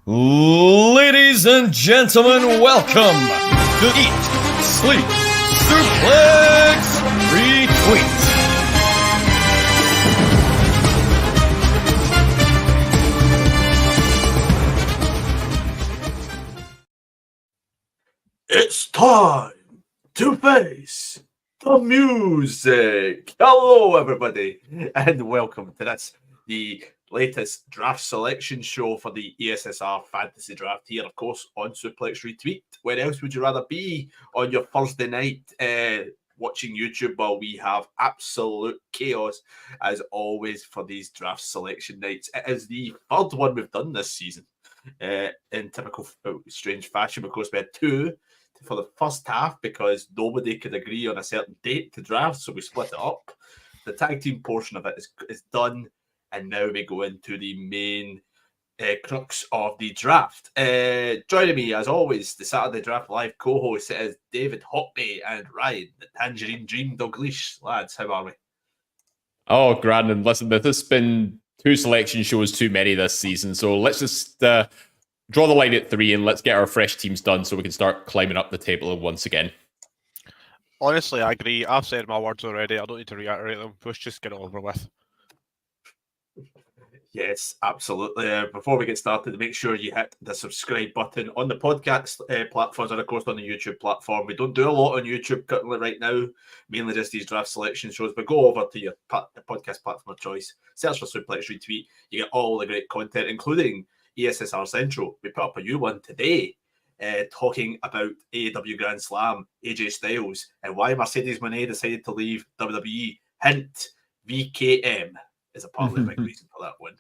Ladies and gentlemen, welcome to Eat, Sleep, Suplex, Retweet. It's time to face the music. Hello, everybody, and welcome to this, the latest draft selection show for the ESSR Fantasy Draft here, of course, on Suplex Retweet. Where else would you rather be on your Thursday night watching YouTube while we have absolute chaos, as always, for these draft selection nights? It is the third one we've done this season. In typical strange fashion, of course, we had two for the first half because nobody could agree on a certain date to draft, so we split it up. The tag team portion of it is done, and now we go into the main crux of the draft. Joining me, as always, the Saturday Draft Live co-host is David Hockney and Ryan, the Tangerine Dream Douglas. Lads, how are we? Oh, grand. And listen, this has been two selection shows too many this season, so let's just draw the line at 3 and let's get our fresh teams done so we can start climbing up the table once again. Honestly, I agree. I've said my words already. I don't need to reiterate them. Let's just get it over with. Yes, absolutely. Before we get started, make sure you hit the subscribe button on the podcast platforms and, of course, on the YouTube platform. We don't do a lot on YouTube currently right now, mainly just these draft selection shows, but go over to your podcast platform of choice, search for Suplex Retweet. You get all the great content, including ESSR Central. We put up a new one today talking about AEW Grand Slam, AJ Styles, and why Mercedes Moné decided to leave WWE. Hint, VKM is a partly big reason for that one.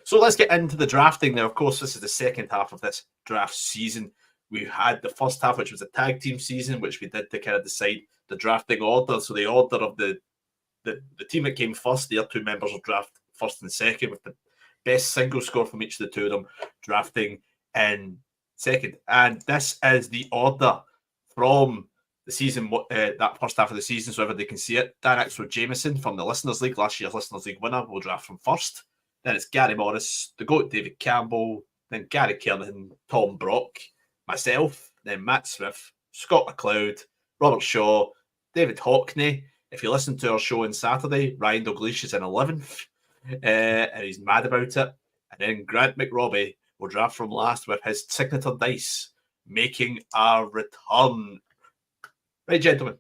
So let's get into the drafting now. Of course, this is the second half of this draft season. We had the first half, which was a tag team season, which we did to kind of decide the drafting order. So the order of the team that came first, their two members will draft first and second, with the best single score from each of the two of them drafting in second. And this is the order from the season, that first half of the season, so everybody can see it. Dan Axel Jameson from the Listeners League, last year's Listeners League winner, will draft from first. Then it's Gary Morris, the GOAT David Campbell, then Gary Kernan, Tom Brock, myself, then Matt Smith, Scott McLeod, Robert Shaw, David Hockney. If you listen to our show on Saturday, Ryan Douglas is in 11th, and he's mad about it. And then Grant McRobbie will draft from last with his signature dice making a return. Right, gentlemen,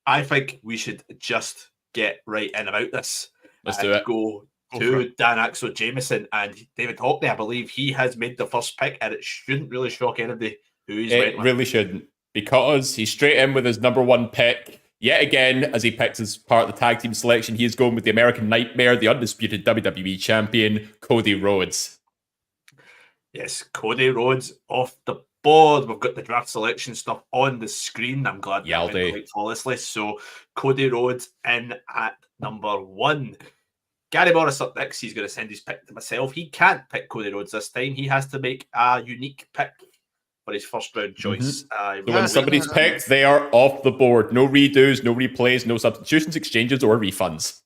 I think we should just get right in about this. Let's do it. Go to Dan Axel Jameson and David Hockney. I believe he has made the first pick, and it shouldn't really shock anybody who he's went with. It really shouldn't, because he's straight in with his number one pick. Yet again, as he picks as part of the tag team selection, he is going with the American Nightmare, the undisputed WWE champion, Cody Rhodes. Yes, Cody Rhodes off the board. We've got the draft selection stuff on the screen. I'm glad that went quite flawlessly. So Cody Rhodes in at number 1. Gary Morris up next. He's going to send his pick to myself. He can't pick Cody Rhodes this time. He has to make a unique pick for his first round choice. So when somebody's picked, they are off the board. No redos, no replays, no substitutions, exchanges, or refunds.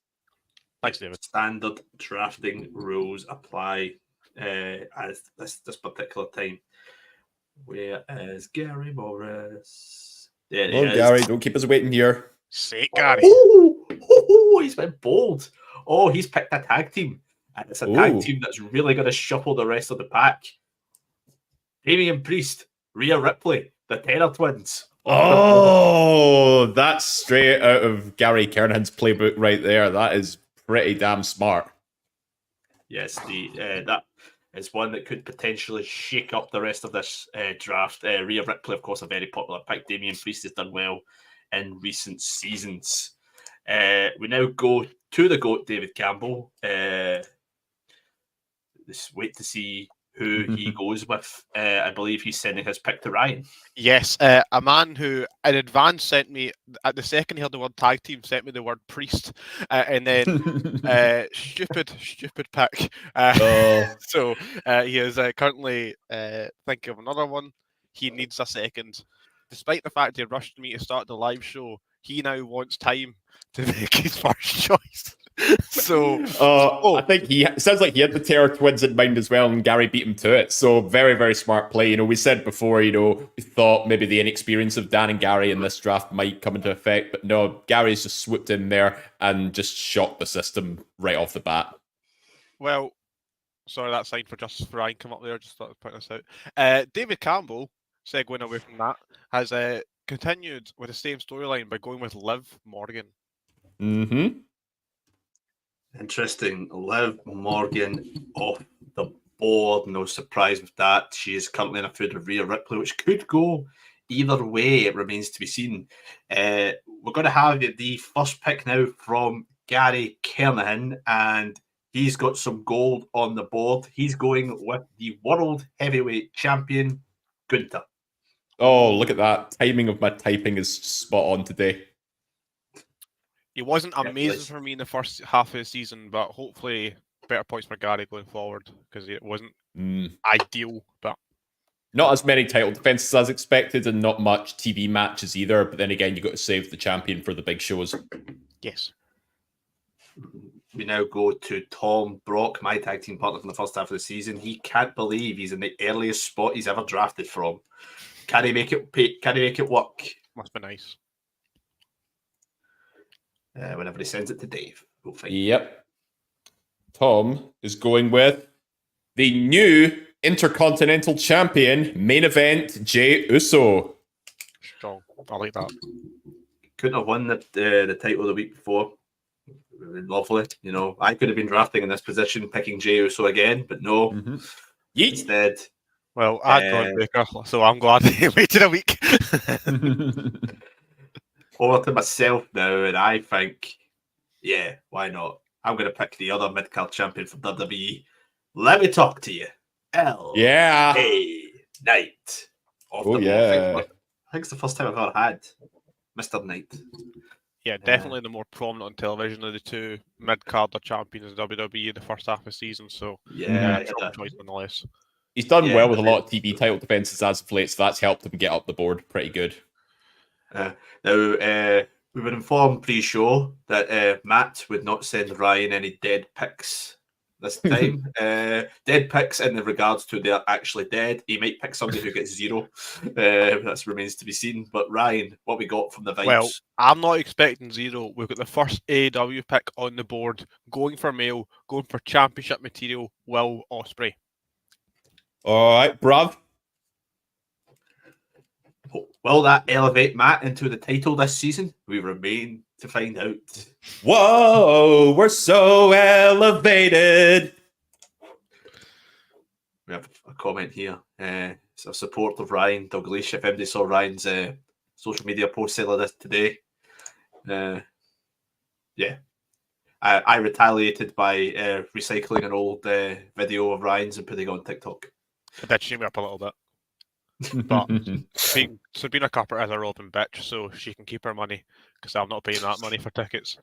Thanks, David. Standard drafting rules apply as this particular time. Where is Gary Morris? There he is. Gary, don't keep us waiting here. Say it, Gary. He's been bold. Oh, he's picked a tag team. And it's a tag team that's really going to shuffle the rest of the pack. Damian Priest, Rhea Ripley, the Terror Twins. Oh, that's straight out of Gary Kernan's playbook right there. That is pretty damn smart. Yes, that is one that could potentially shake up the rest of this draft. Rhea Ripley, of course, a very popular pick. Damian Priest has done well in recent seasons. We now go to the GOAT, David Campbell. Let's wait to see who he goes with. I believe he's sending his pick to Ryan. Yes, a man who in advance sent me, at the second he heard the word tag team, sent me the word priest, and then stupid pick. So he is currently thinking of another one. He needs a second. Despite the fact he rushed me to start the live show, he now wants time to make his first choice. So, I think sounds like he had the Terror Twins in mind as well, and Gary beat him to it. So very, very smart play. You know, we said before, you know, we thought maybe the inexperience of Dan and Gary in this draft might come into effect, but no, Gary's just swooped in there and just shocked the system right off the bat. well, sorry, that sign for Justice for Ryan come up there. Just thought I'd point this out. David Campbell, segueing away from that, has continued with the same storyline by going with Liv Morgan. Mm-hmm. Interesting. Liv Morgan off the board. No surprise with that. She is currently in a feud with Rhea Ripley, which could go either way. It remains to be seen. We're going to have the first pick now from Gary Kernahan, and he's got some gold on the board. He's going with the World Heavyweight Champion, Gunther. Oh, look at that. Timing of my typing is spot on today. He wasn't amazing for me in the first half of the season, but hopefully better points for Gary going forward because it wasn't ideal. But not as many title defenses as expected, and not much TV matches either. But then again, you got to save the champion for the big shows. Yes. We now go to Tom Brock, my tag team partner from the first half of the season. He can't believe he's in the earliest spot he's ever drafted from. Can he make it pay? Can he make it work? Must be nice. Whenever he sends it to Dave, we'll find. Yep. Tom is going with the new Intercontinental Champion, main event, Jey Uso. Strong. I like that. Couldn't have won the title the week before. Lovely. You know, I could have been drafting in this position, picking Jey Uso again, but no. Mm-hmm. Instead. Well, I had Braun Breaker, so I'm glad he waited a week. Over to myself now, and I think, yeah, why not? I'm going to pick the other mid-card champion from WWE. Let me talk to you. L.A. Knight. Oh, yeah. I think it's the first time I've ever had Mr. Knight. Yeah, definitely the more prominent on television of the two mid-carder champions in WWE in the first half of the season. So, strong choice nonetheless. He's done well with a lot of TV title defenses as of late, so that's helped him get up the board pretty good. Now, we were informed pre-show that Matt would not send Ryan any dead picks this time. Dead picks in regards to they're actually dead. He might pick somebody who gets 0. That remains to be seen. But Ryan, what we got from the vibes? Well, I'm not expecting 0. We've got the first AEW pick on the board, going for male, going for championship material, Will Ospreay. All right, bruv. Will that elevate Matt into the title this season? We remain to find out. Whoa, we're so elevated. We have a comment here. It's a support of Ryan Dalglish. If anybody saw Ryan's social media post of this today, I retaliated by recycling an old video of Ryan's and putting it on TikTok. It did shame me up a little bit. But Sabrina Carpenter is a Robin bitch, so she can keep her money because I'm not paying that money for tickets.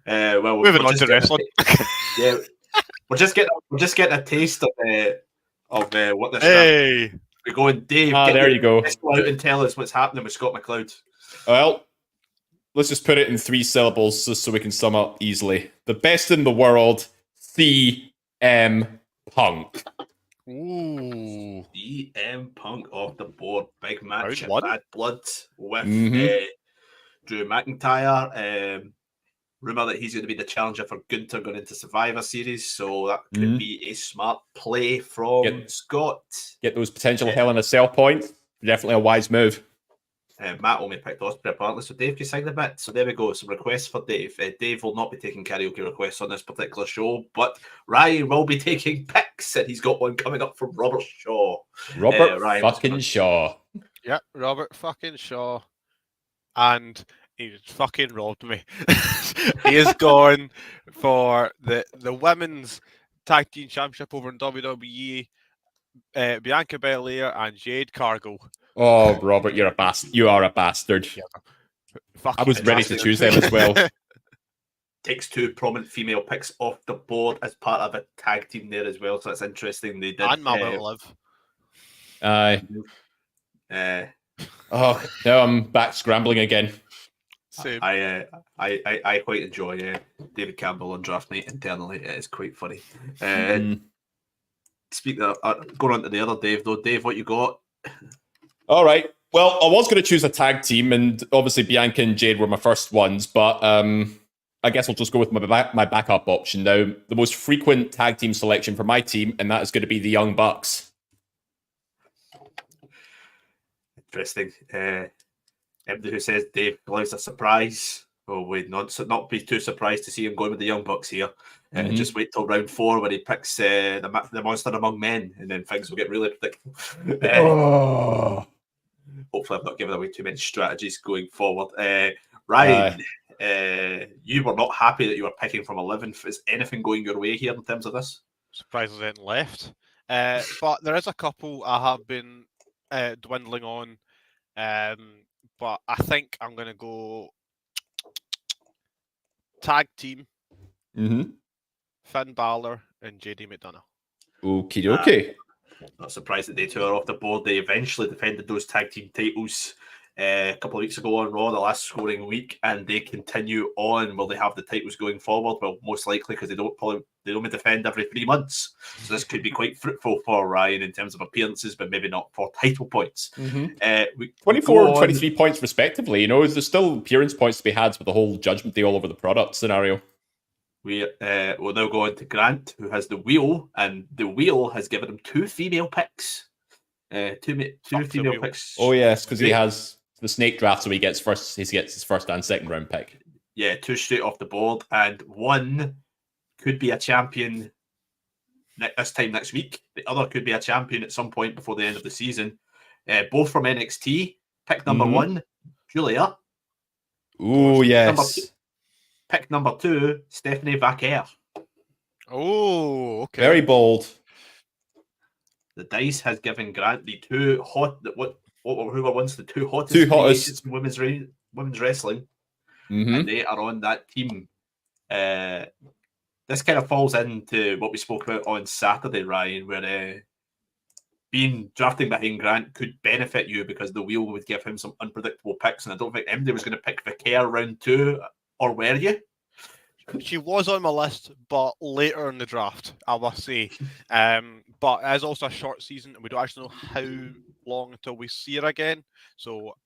Well, moving on to wrestling. Yeah, we're just getting a taste of what this. Hey, we're going, Dave. There you go. Out and tell us what's happening with Scott McLeod. Well, let's just put it in 3 syllables just so we can sum up easily. The best in the world, CM Punk. Ooh. CM Punk off the board. Big match at What? Bad Blood with Drew McIntyre. Rumour that he's going to be the challenger for Gunther going into Survivor Series, so that could be a smart play from Scott. Get those potential Hell in a Cell points. Definitely a wise move. Matt only picked Ospreay apparently, so Dave can sign a bit. So there we go. Some requests for Dave. Dave will not be taking karaoke requests on this particular show, but Ryan will be taking picks, and he's got one coming up from Robert Shaw. Robert Ryan fucking Shaw. Yeah, Robert fucking Shaw. And he just fucking robbed me. He is going for the women's tag team championship over in WWE. Bianca Belair and Jade Cargill. Oh, Robert, you're a bastard. You are a bastard. Yeah. I was ready to choose them as well. Takes 2 prominent female picks off the board as part of a tag team there as well, so that's interesting. They did. And Mama Liv. Aye. Oh, now I'm back scrambling again. Same. I quite enjoy David Campbell on draft night internally. It is quite funny. Speak that going on to the other Dave though. Dave, what you got? All right. Well, I was going to choose a tag team, and obviously Bianca and Jade were my first ones, but I guess I'll just go with my backup option now. The most frequent tag team selection for my team, and that is going to be the Young Bucks. Interesting. Everybody who says Dave allows a surprise. Oh, wait, not be too surprised to see him going with the Young Bucks here. Just wait till round 4 when he picks the monster among men, and then things will get really predictable. Hopefully, I'm not giving away too many strategies going forward. Ryan, you were not happy that you were picking from 11th. Is anything going your way here in terms of this? Surprised there's anything left. But there is a couple I have been dwindling on. But I think I'm going to go tag team. Finn Balor and JD McDonough. Okay. Not surprised that they two are off the board. They eventually defended those tag team titles a couple of weeks ago on Raw, the last scoring week, and they continue on. Will they have the titles going forward? Well, most likely, because they only defend every 3 months. So this could be quite fruitful for Ryan in terms of appearances, but maybe not for title points. 24 and 23 points respectively. You know, there's still appearance points to be had with the whole Judgment Day all over the product scenario. We will now go on to Grant, who has the wheel, and the wheel has given him 2 female picks. Two female picks. Oh yes, because he has the snake draft, so he gets his first and second round pick. Yeah, 2 straight off the board, and 1 could be a champion this time next week. The other could be a champion at some point before the end of the season. Both from NXT. Pick number 1, Julia. Oh yes. Pick number 2, Stephanie Vaquer. Oh, okay. Very bold. The dice has given Grant the 2 hot. Who were once the 2 hottest in women's wrestling, and they are on that team. This kind of falls into what we spoke about on Saturday, Ryan, where drafting behind Grant could benefit you because the wheel would give him some unpredictable picks, and I don't think anybody was going to pick Vaquer round 2. Or were you? She was on my list, but later in the draft, I must say. But it is also a short season, and we don't actually know how long until we see her again. So,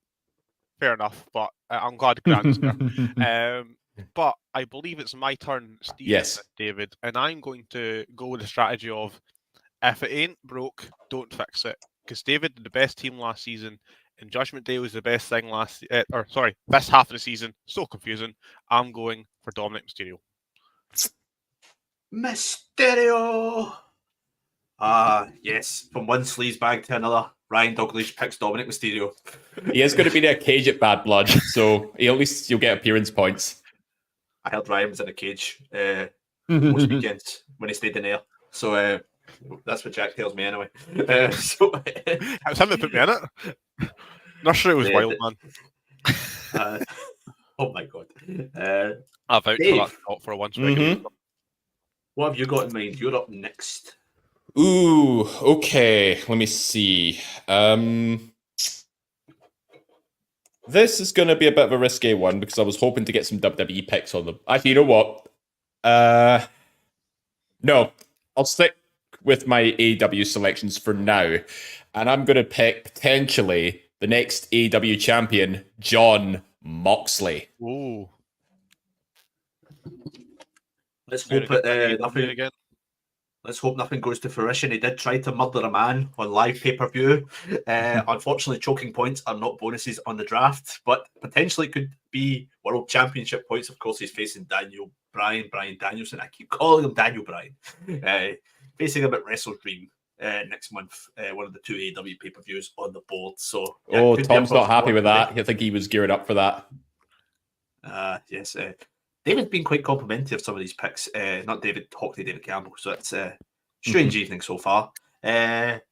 fair enough. But I'm glad Grant's there. But I believe it's my turn, Steve. Yes. David. And I'm going to go with the strategy of, if it ain't broke, don't fix it. Because David did the best team last season, and Judgment Day was the best thing this half of the season. So confusing. I'm going for Dominic Mysterio. Mysterio! Yes. From one sleaze bag to another, Ryan Douglas picks Dominic Mysterio. He is going to be in a cage at Bad Blood, so at least you'll get appearance points. I heard Ryan was in a cage most weekends when he stayed in there. So that's what Jack tells me anyway. It was him that put me in it. Nursery was wild, man. Oh my god. I've out for that for a once. What have you got in mind? You're up next. Ooh, okay. Let me see. This is going to be a bit of a risque one because I was hoping to get some WWE picks on them. Actually, you know what? No, I'll stick with my AEW selections for now. And I'm going to pick potentially the next AEW champion, Jon Moxley. Ooh. Let's hope nothing goes to fruition. He did try to murder a man on live pay-per-view. Unfortunately, choking points are not bonuses on the draft, but potentially could be World Championship points. Of course, he's facing Brian Danielson. I keep calling him Daniel Bryan. Facing him at Wrestle Dream next month. One of the 2 AEW pay-per-views on the board. So, Tom's not happy with that. I think he was geared up for that. Yes. David's been quite complimentary of some of these picks. Not David Hockley, David Campbell. So it's a strange evening so far. Ryan,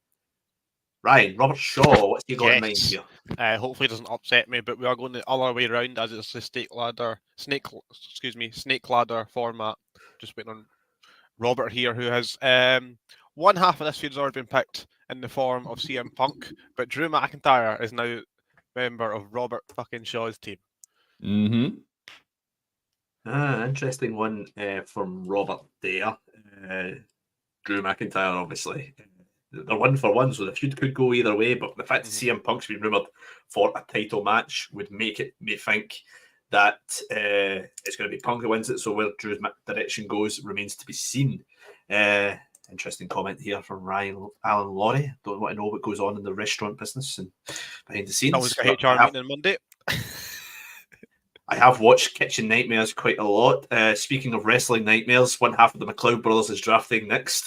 Robert Shaw, what's he got in mind here? Hopefully it doesn't upset me, but we are going the other way around as it's the snake ladder format. Just waiting on Robert here, who has one half of this feud has already been picked in the form of CM Punk, but Drew McIntyre is now member of Robert fucking Shaw's team. Mm-hmm. Interesting one from Robert Dare. Drew McIntyre, obviously. They're 1-for-1, so the feud could go either way, but the fact that CM Punk's been rumoured for a title match would make me think that it's going to be Punk who wins it, so where Drew's direction goes remains to be seen. Interesting comment here from Alan Laurie. Don't want to know what goes on in the restaurant business and behind the scenes. That was a HR meeting on Monday. I have watched Kitchen Nightmares quite a lot. Speaking of wrestling nightmares, one half of the McLeod brothers is drafting next.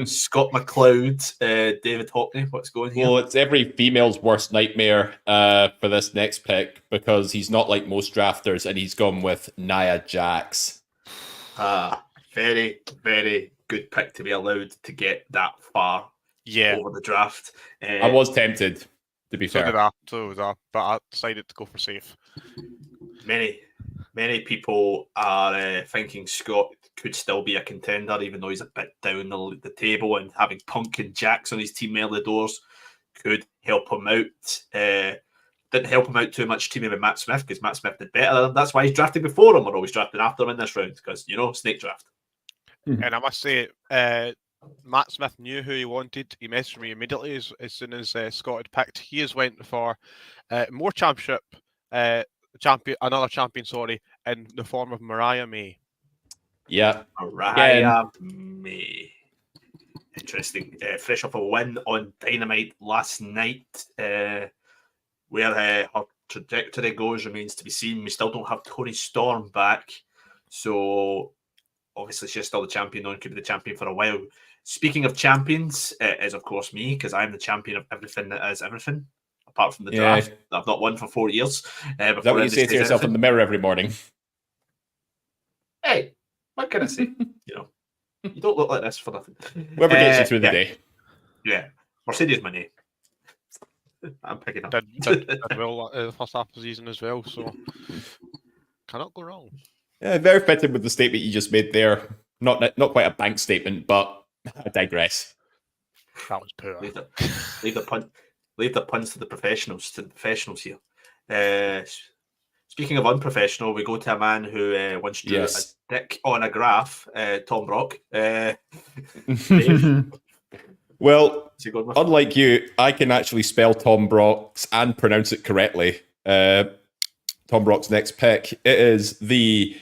Scott McLeod, David Hockney, what's going here? Well, it's every female's worst nightmare for this next pick because he's not like most drafters and he's gone with Nia Jax. Very, very good pick to be allowed to get that far over the draft. I was tempted, to be fair. So was I, but I decided to go for safe. Many people are thinking Scott could still be a contender, even though he's a bit down the table, and having Punk and Jax on his team early doors could help him out. Didn't help him out too much teaming with Matt Smith because Matt Smith did better. That's why he's drafting before him. We're always drafting after him in this round because, snake draft. And I must say, Matt Smith knew who he wanted. He messaged me immediately as soon as Scott had picked. He has went for more championship. Another champion, in the form of Mariah May. Yeah. Mariah May. Interesting. Fresh off a win on Dynamite last night, where her trajectory goes remains to be seen. We still don't have Toni Storm back, so obviously she's still the champion and could be the champion for a while. Speaking of champions, it is of course me, because I'm the champion of everything that is everything. Apart from the draft, I've not won for 4 years. Is that what you say to yourself in the mirror every morning? Hey, what can I say? You don't look like this for nothing. Whoever gets you through the day. Yeah, Mercedes my name. I'm picking up. Did well the first half of the season as well, so cannot go wrong. Yeah, very fitted with the statement you just made there. Not quite a bank statement, but I digress. That was poor. Leave the puns to the professionals here. Speaking of unprofessional, we go to a man who once drew a dick on a graph, Tom Brock. Well, unlike you, I can actually spell Tom Brock's and pronounce it correctly. Tom Brock's next pick. It is the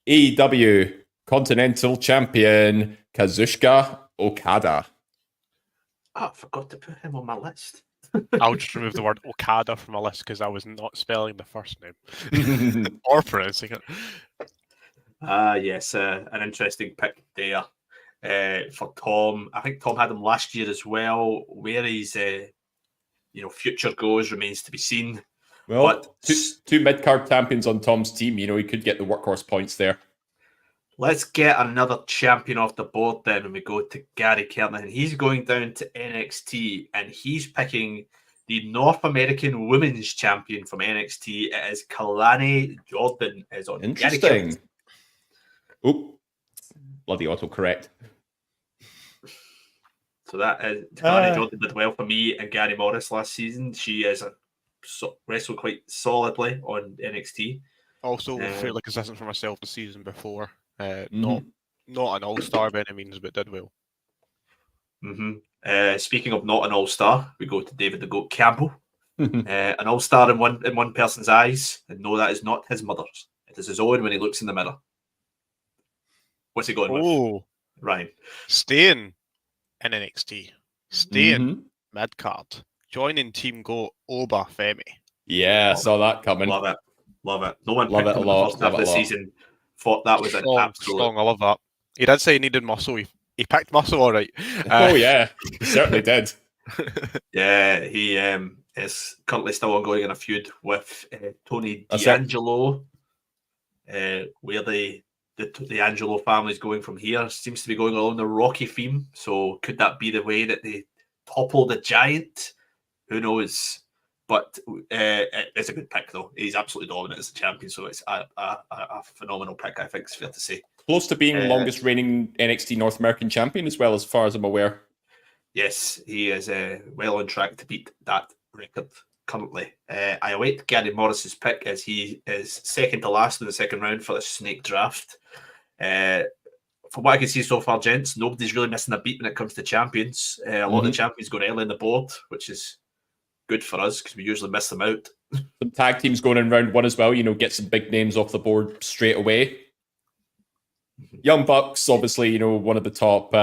AEW Continental Champion, Kazuchika Okada. I forgot to put him on my list. I'll just remove the word Okada from my list because I was not spelling the first name or pronouncing it. Yes, an interesting pick there for Tom. I think Tom had him last year as well. Where his future goes remains to be seen. Well, but two mid-card champions on Tom's team. He could get the workhorse points there. Let's get another champion off the board then when we go to Gary Kernan. He's going down to NXT and he's picking the North American Women's Champion from NXT. It is Kalani Jordan is on. Interesting. Oop. Bloody autocorrect. So that is Kalani Jordan did well for me and Gary Morris last season. She is wrestled quite solidly on NXT. Also fairly consistent for myself the season before. Not an all-star by any means, but did well. Speaking of not an all-star, we go to David the Goat Campbell. An all-star in one person's eyes, and no, that is not his mother's. It is his own when he looks in the mirror. What's he going with? Ryan. Staying in NXT. Staying mid-card. Joining Team Goat, Oba Femi. Yeah, saw that coming. Love it. No one love picked it him a lot. the first half of the season. Thought that was an absolute... Strong, I love that. He did say he needed muscle. He picked muscle all right. Oh, yeah. He certainly did. Yeah, he is currently still ongoing in a feud with Tony D'Angelo, where the D'Angelo family is going from here. Seems to be going along the Rocky theme. So could that be the way that they topple the giant? Who knows? But it's a good pick, though. He's absolutely dominant as a champion, so it's a phenomenal pick, I think it's fair to say. Close to being longest reigning NXT North American champion as well, as far as I'm aware. Yes, he is well on track to beat that record. currently. I await Gary Morris's pick as he is second to last in the second round for the snake draft. From what I can see so far, gents, nobody's really missing a beat when it comes to champions. A lot of the champions go early on the board, which is good for us because we usually miss them out. Some tag teams going in round 1 as well, get some big names off the board straight away. Young Bucks, obviously, one of the top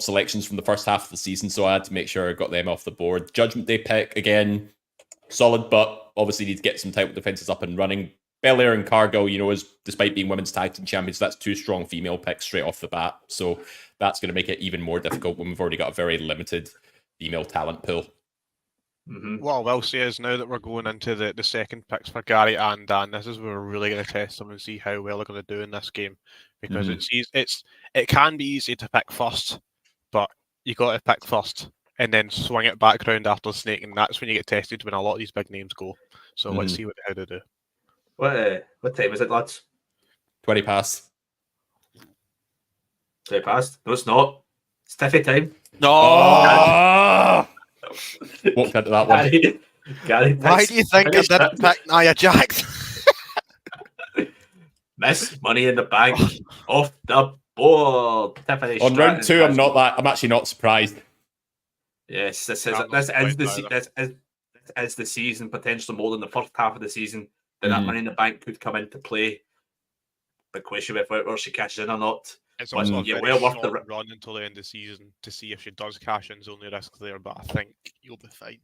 selections from the first half of the season, so I had to make sure I got them off the board. Judgment Day pick, again, solid, but obviously need to get some title defenses up and running. Belair and Cargill, is despite being women's tag team champions, that's 2 strong female picks straight off the bat. So that's going to make it even more difficult when we've already got a very limited female talent pool. What I will say is now that we're going into the second picks for Gary and Dan, this is where we're really going to test them and see how well they're going to do in this game, because it can be easy to pick first, but you got to pick first and then swing it back round after the snake, and that's when you get tested when a lot of these big names go. So let's see how they do. What time is it, lads? 20 past. 20 past? No, it's not. It's Tiffy time. No! Walked into that one. Gary Why do you think I didn't pick Nia Jax? Miss Money in the Bank off the board. Tiffany On round 2, I'm actually not surprised. Yes, this is the season, potentially more than the first half of the season. That Money in the Bank could come into play. Big question whether she cashes in or not. It's also well worth the run until the end of the season to see if she does cash in's only risk there, but I think you'll be fine.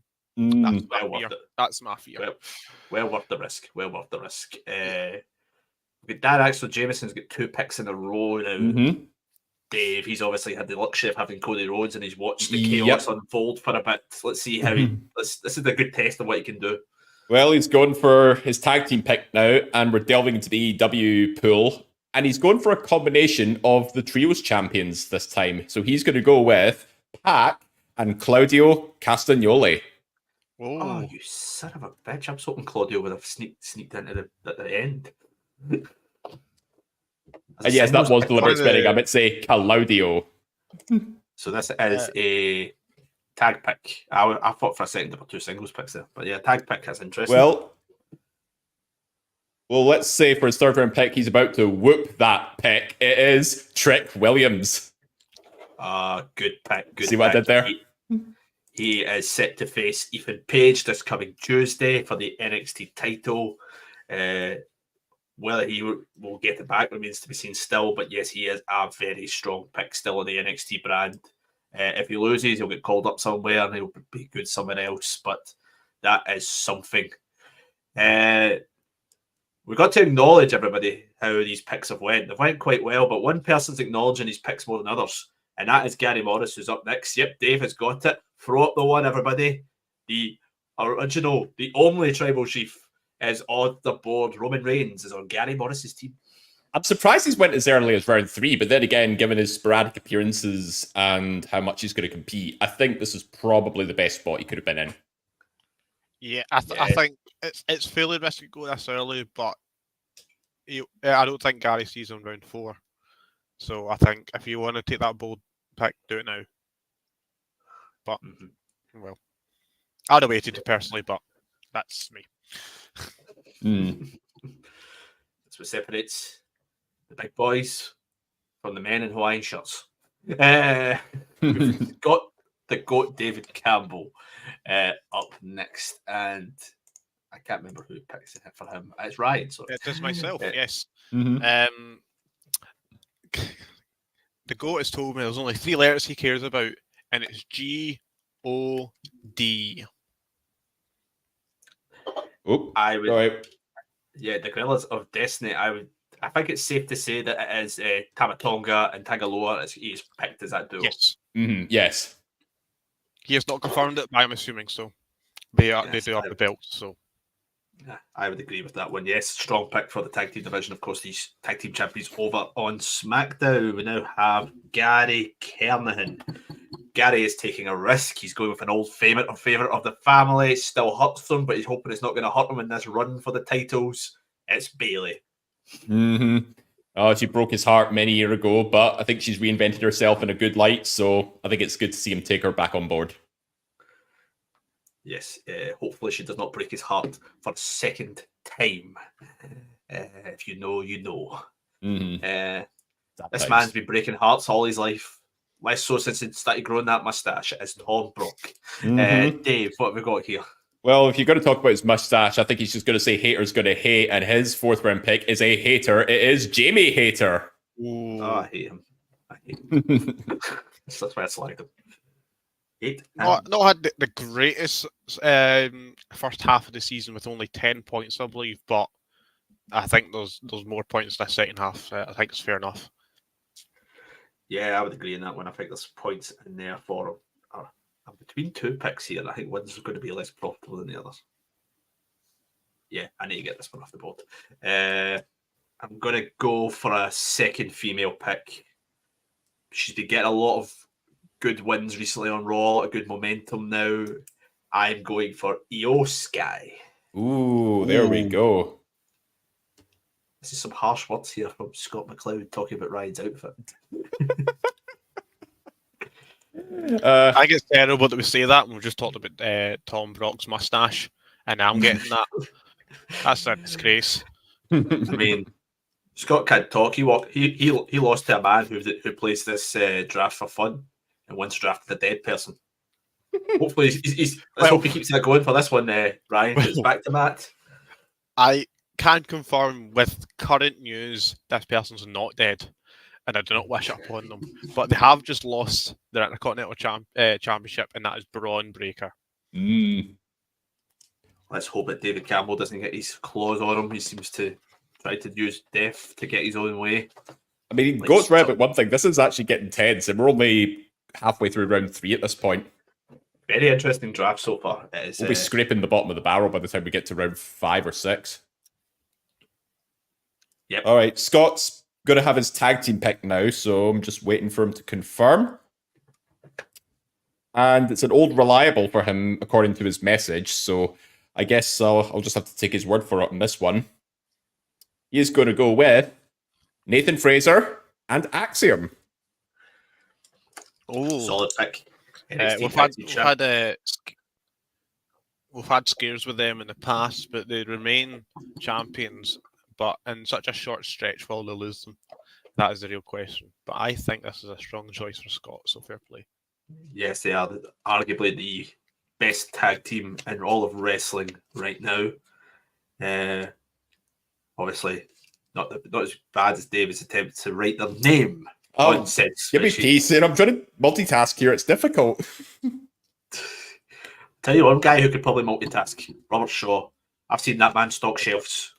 That's my fear. Well worth the risk. Well worth the risk. We've got Dan Axel Jameson's got 2 picks in a row now. Dave, he's obviously had the luxury of having Cody Rhodes and he's watched the chaos unfold for a bit. Let's see how this is a good test of what he can do. Well, he's going for his tag team pick now, and we're delving into the EW pool. And he's going for a combination of the trios champions this time. So he's going to go with Pac and Claudio Castagnoli. Oh, you son of a bitch. I'm hoping Claudio would have sneaked into at the end. Yes, that was deliberate spelling. I meant to say Claudio. So this is a tag pick. I thought for a second there were 2 singles picks there. But yeah, tag pick is interesting. Well, let's say for his third round pick, he's about to whoop that pick. It is Trick Williams. Good pick. Good. See what I did there? He is set to face Ethan Page this coming Tuesday for the NXT title. Whether he will get it back remains to be seen still, but yes, he is a very strong pick still in the NXT brand. If he loses, he'll get called up somewhere and he'll be good somewhere else, but that is something. We've got to acknowledge, everybody, how these picks have went. They've went quite well, but one person's acknowledging his picks more than others, and that is Gary Morris, who's up next. Yep, Dave has got it. Throw up the one, everybody. The original, the only tribal chief is on the board. Roman Reigns is on Gary Morris's team. I'm surprised he's went as early as round 3, but then again, given his sporadic appearances and how much he's going to compete, I think this is probably the best spot he could have been in. Yeah, I think it's fairly risky to go this early, but I don't think Gary sees him round 4. So I think if you want to take that bold pick, do it now. But, well, I'd have waited personally, but that's me. That's what separates the big boys from the men in Hawaiian shirts. We've got the GOAT David Campbell up next, and I can't remember who picks it for him. It's Ryan. So it is myself. Yes. The GOAT has told me there's only 3 letters he cares about, and it's GOD. I would. Yeah, the Gorillas of Destiny. I think it's safe to say that it is Tamatonga and Tagaloa. He's picked as that duo. Yes. Yes. He has not confirmed it, but I'm assuming so. They do have the belt, so. Yeah, I would agree with that one. Yes, strong pick for the tag team division. Of course, these tag team champions over on SmackDown. We now have Gary Kernahan. Gary is taking a risk. He's going with an old favourite of the family. It still hurts them, but he's hoping it's not going to hurt him in this run for the titles. It's Bayley. Oh, she broke his heart many years ago, but I think she's reinvented herself in a good light, so I think it's good to see him take her back on board. Yes, hopefully she does not break his heart for a second time. If you know, you know. This man's been breaking hearts all his life. Less so since he started growing that mustache, as Tom broke. Dave, what have we got here? Well, if you're going to talk about his mustache, I think he's just going to say haters going to hate, and his 4th round pick is a hater. It is Jamie Hater. Oh, I hate him. I hate him. That's why I slagged him. Not had the greatest first half of the season with only 10 points, I believe, but I think there's more points in the second half. I think it's fair enough. Yeah, I would agree on that one. I think there's points in there for him. I'm between 2 picks here. I think one's going to be less profitable than the others. Yeah, I need to get this one off the board. I'm going to go for a second female pick. She's been getting a lot of good wins recently on Raw, a lot of good momentum now. I'm going for Io Sky. Ooh, there we go. This is some harsh words here from Scott McLeod talking about Ryan's outfit. I think it's terrible that we say that. We've just talked about Tom Brock's mustache, and I'm getting that. That's a disgrace. I mean, Scott can't talk. He lost to a man who plays this draft for fun and once drafted a dead person. Hopefully, let's hope he keeps that going for this one, Ryan. It's back to Matt. I can confirm with current news this person's not dead, and I do not wish it upon them. But they have just lost their Intercontinental Championship, and that is Braun Breaker. Let's hope that David Campbell doesn't get his claws on him. He seems to try to use death to get his own way. I mean, he goes right about one thing. This is actually getting tense, and we're only halfway through round 3 at this point. Very interesting draft so far. We'll be scraping the bottom of the barrel by the time we get to round 5 or 6. Yep. All right, Scott's going to have his tag team pick now, so I'm just waiting for him to confirm. And it's an old reliable for him, according to his message, so I guess I'll just have to take his word for it on this one. He is going to go with Nathan Fraser and Axiom. Oh, solid pick. We've had scares with them in the past, but they remain champions. But in such a short stretch, will they lose them? That is the real question. But I think this is a strong choice for Scott, so fair play. Yes, they are arguably the best tag team in all of wrestling right now. Obviously, not as bad as David's attempt to write their name on said spreadsheet. Give me peace, and I'm trying to multitask here. It's difficult. Tell you one guy who could probably multitask, Robert Shaw. I've seen that man stock shelves.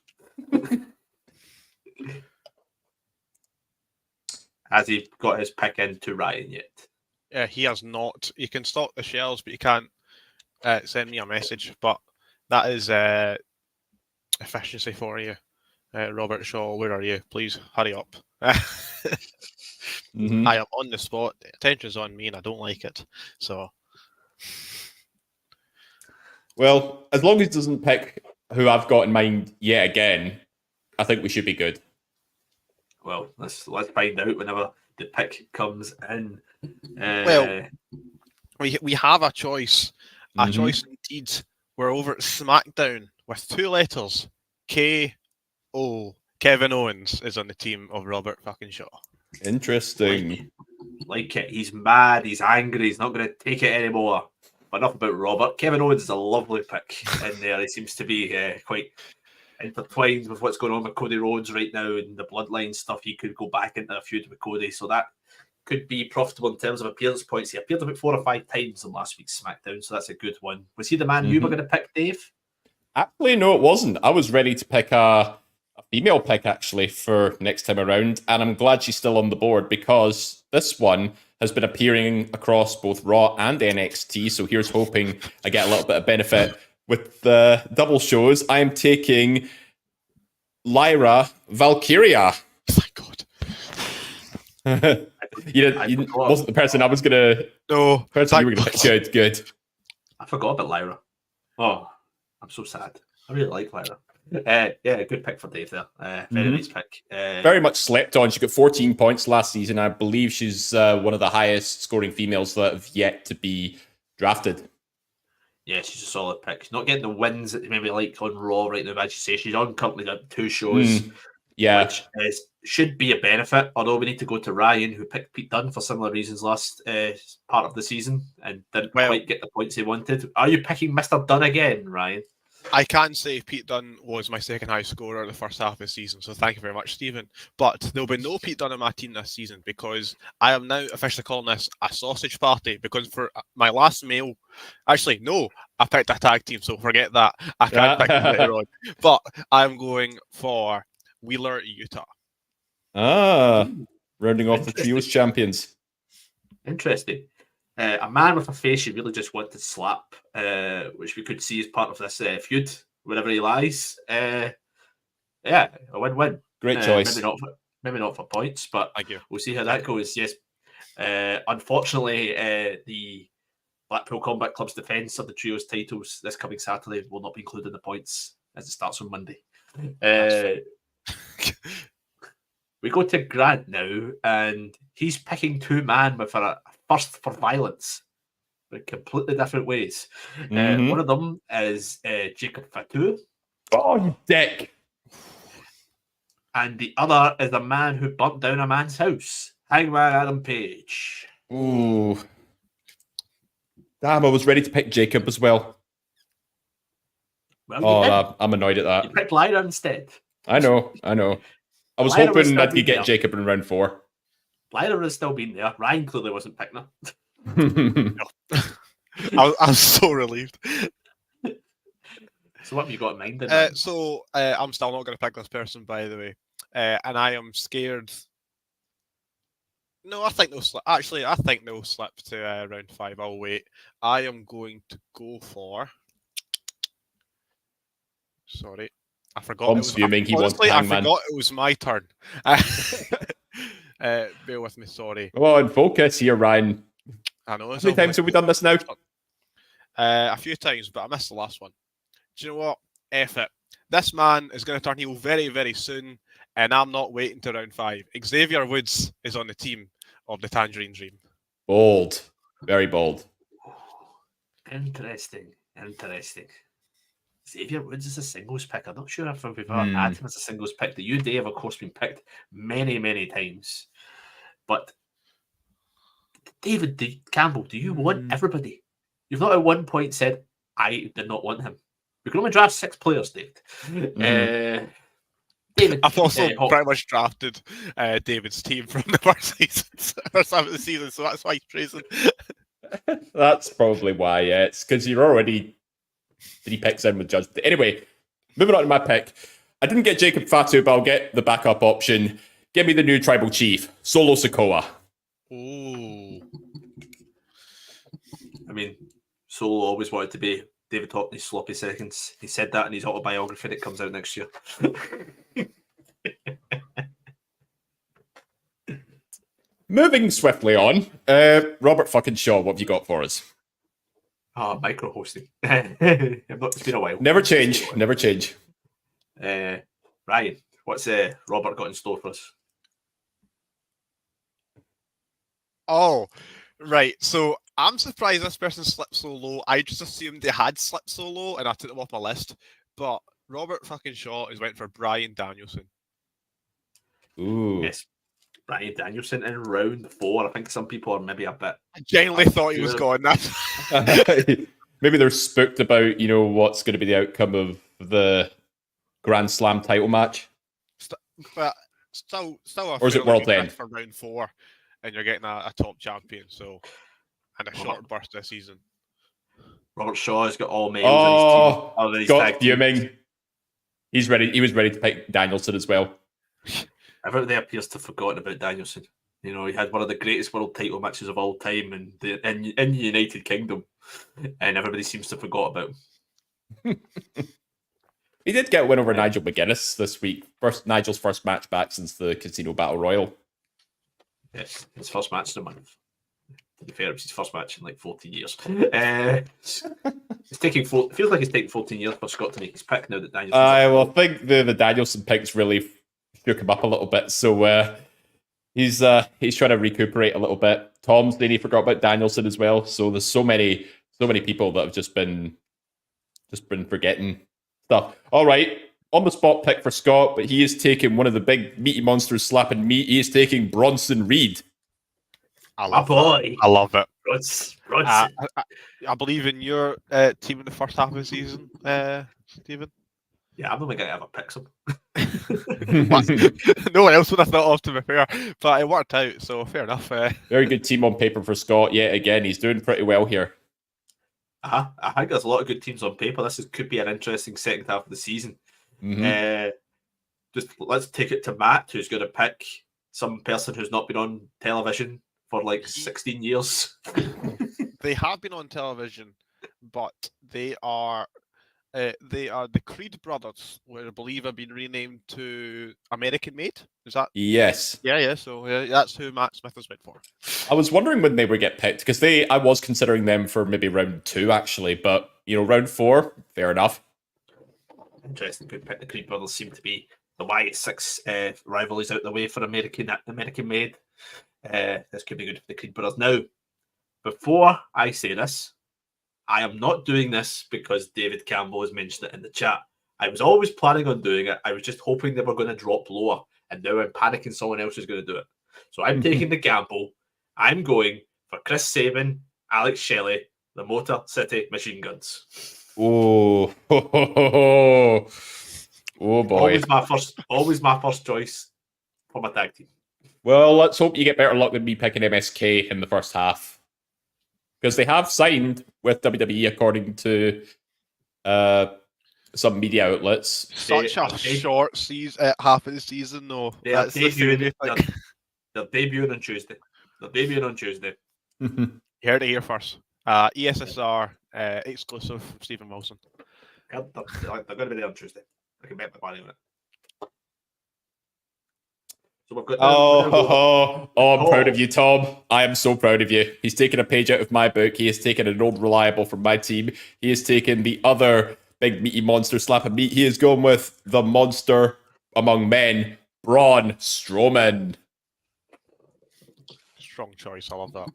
Has he got his pick into Ryan yet? He has not. You can stock the shelves, but you can't send me a message. But that is efficiency for you. Robert Shaw, where are you? Please hurry up. I am on the spot. The attention's on me and I don't like it. So, well, as long as he doesn't pick who I've got in mind yet again, I think we should be good. Well, let's find out whenever the pick comes in. Well, we have a choice. A choice indeed. We're over at SmackDown with 2 letters. K-O. Kevin Owens is on the team of Robert fucking Shaw. Interesting. Like it. He's mad. He's angry. He's not going to take it anymore. But enough about Robert. Kevin Owens is a lovely pick in there. He seems to be quite intertwined with what's going on with Cody Rhodes right now and the bloodline stuff. He could go back into a feud with Cody. So that could be profitable in terms of appearance points. He appeared about 4 or 5 times on last week's SmackDown. So that's a good one. Was he the man you were going to pick, Dave? Actually, no, it wasn't. I was ready to pick a female pick, actually, for next time around. And I'm glad she's still on the board because this one has been appearing across both Raw and NXT. So here's hoping I get a little bit of benefit with the double shows. I'm taking Lyra Valkyria. Oh my God. you wasn't the person I was going to... No. Person you were going to... Good. I forgot about Lyra. Oh, I'm so sad. I really like Lyra. Yeah, good pick for Dave there. Very nice pick. Very much slept on. She got 14 points last season. I believe she's one of the highest scoring females that have yet to be drafted. Yeah, she's a solid pick. She's not getting the wins that maybe like on Raw right now, as you say. She's on currently got 2 shows, which should be a benefit. Although we need to go to Ryan, who picked Pete Dunne for similar reasons last part of the season and didn't quite get the points he wanted. Are you picking Mr. Dunne again, Ryan? I can say Pete Dunne was my second highest scorer in the first half of the season, so thank you very much, Stephen. But there'll be no Pete Dunne in my team this season because I am now officially calling this a sausage party because for my last male, actually, no, I picked a tag team, so forget that. I can't pick them later on. But I'm going for Wheeler Utah. Rounding off the trios champions. Interesting. A man with a face you really just want to slap, which we could see as part of this feud, wherever he lies. Yeah, a win-win. Great choice. Maybe not for points, but we'll see how that goes. Yes. Unfortunately, the Blackpool Combat Club's defence of the trios titles this coming Saturday will not be included in the points as it starts on Monday. We go to Grant now, and he's picking 2-man with a first for violence, but completely different ways. One of them is Jacob Fatou. Oh, you dick. And the other is a man who burnt down a man's house, Hangman Adam Page. Ooh. Damn, I was ready to pick Jacob as well. Well, I'm annoyed at that. You picked Lyra instead. I know. I was hoping that he'd get Jacob in round 4. Lyra has still been there. Ryan clearly wasn't picking her. I'm so relieved. So what have you got in mind? I'm still not going to pick this person, by the way. And I am scared. No, I think they'll slip. Actually, I think they'll slip to round 5. I'll wait. I am going to go for... Sorry. I forgot. Tom's fuming. He wants Hangman. I forgot it was my turn. Bear with me, sorry. Come on, focus here, Ryan. I know. How many times have we done this now? A few times, but I missed the last one. Do you know what? F it. This man is going to turn heel very, very soon, and I'm not waiting to round 5. Xavier Woods is on the team of the Tangerine Dream. Bold. Very bold. Interesting. Xavier Woods is a singles pick. I'm not sure if we've ever had him as a singles pick. The UD have, of course, been picked many, many times. But David Campbell, do you want everybody? You've not at one point said, I did not want him. We can only draft 6 players, David. David, I've also pretty much drafted David's team from the first half of the season, so that's why he's praising. That's probably why, yeah. It's because you're already 3 picks in with Judge. Anyway, moving on to my pick. I didn't get Jacob Fatu, but I'll get the backup option. Give me the new tribal chief, Solo Sikoa. Ooh. I mean, Solo always wanted to be David Hockney's sloppy seconds. He said that in his autobiography that comes out next year. Moving swiftly on, Robert fucking Shaw, what have you got for us? Micro hosting. It's been a while. Never change. Ryan, what's Robert got in store for us? Oh, right. So I'm surprised this person slipped so low. I just assumed they had slipped so low and I took them off my list. But Robert fucking Shaw has went for Brian Danielson. Ooh. Yes. Brian Danielson in round 4. I think some people are maybe a bit... I genuinely thought he was gone. Maybe they're spooked about, what's going to be the outcome of the Grand Slam title match. But still or is it World End? For round 4, and you're getting a top champion, and a short burst this season. Robert Shaw has got all males on his team. Got fuming. He's ready. He was ready to pick Danielson as well. Everybody appears to have forgotten about Danielson. He had one of the greatest world title matches of all time in the United Kingdom, and everybody seems to have forgot about him. He did get a win over Nigel McGuinness this week. Nigel's first match back since the Casino Battle Royal. Yes, his first match of the month. To be fair, it was his first match in 14 years. Feels like it's taking 14 years for Scott to make his pick now that Danielson. I think the Danielson picks really shook him up a little bit, so he's trying to recuperate a little bit. Tom's then he forgot about Danielson as well, so there's so many So many people that have just been forgetting stuff. All right, on the spot pick for Scott, but he is taking one of the big meaty monsters slapping meat. He is taking Bronson Reed. I My love boy. that. I love it. Bronson. I believe in your team in the first half of the season, Stephen. Yeah, I'm only going to ever pick some. No one else would have thought of, to be fair, but it worked out, so fair enough. Very good team on paper for Scott. Yet again, he's doing pretty well here. I think there's a lot of good teams on paper. Could be an interesting second half of the season. Just let's take it to Matt, who's going to pick some person who's not been on television for like 16 years. They have been on television, but they are the Creed brothers, who I believe have been renamed to American Made. Is that? Yes. Yeah. So that's who Matt Smith has went for. I was wondering when they would get picked because I was considering them for maybe round 2 actually, but round 4, fair enough. Interesting, good pick. The Creed brothers seem to be the Y6 rivalries out the way for American Made. This could be good for the Creed brothers. Now, before I say this, I am not doing this because David Campbell has mentioned it in the chat. I was always planning on doing it. I was just hoping they were going to drop lower, and now I'm panicking someone else is going to do it. So I'm taking the gamble. I'm going for Chris Sabin, Alex Shelley, the Motor City Machine Guns. Oh, oh boy! Always my first choice for my tag team. Well, let's hope you get better luck than me picking MSK in the first half. Because they have signed with WWE, according to some media outlets. Such a short season, half of the season, though. They're debuting on Tuesday. They're debuting on Tuesday. You heard it here first. ESSR exclusive, Stephen Wilson. They're going to be there on Tuesday. I can bet my money on it. So we've got. I'm proud of you, Tom. I am so proud of you. He's taken a page out of my book. He has taken an old reliable from my team. He has taken the other big meaty monster slap of meat. He has gone with the monster among men, Braun Strowman. Strong choice. I love that.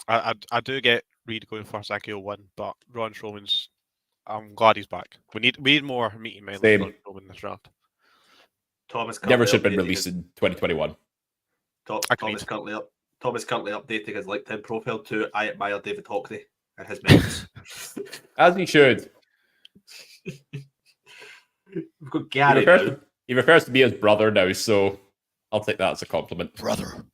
I do get Reed going first. I kill one, but Braun Strowman's. I'm glad he's back. We need more meaty men like Braun Strowman in this draft. Never should have been released in 2021. Thomas currently updating his LinkedIn profile to I admire David Hockney and his members. As he should. We've got Gary. He refers to me as brother now, so I'll take that as a compliment. Brother.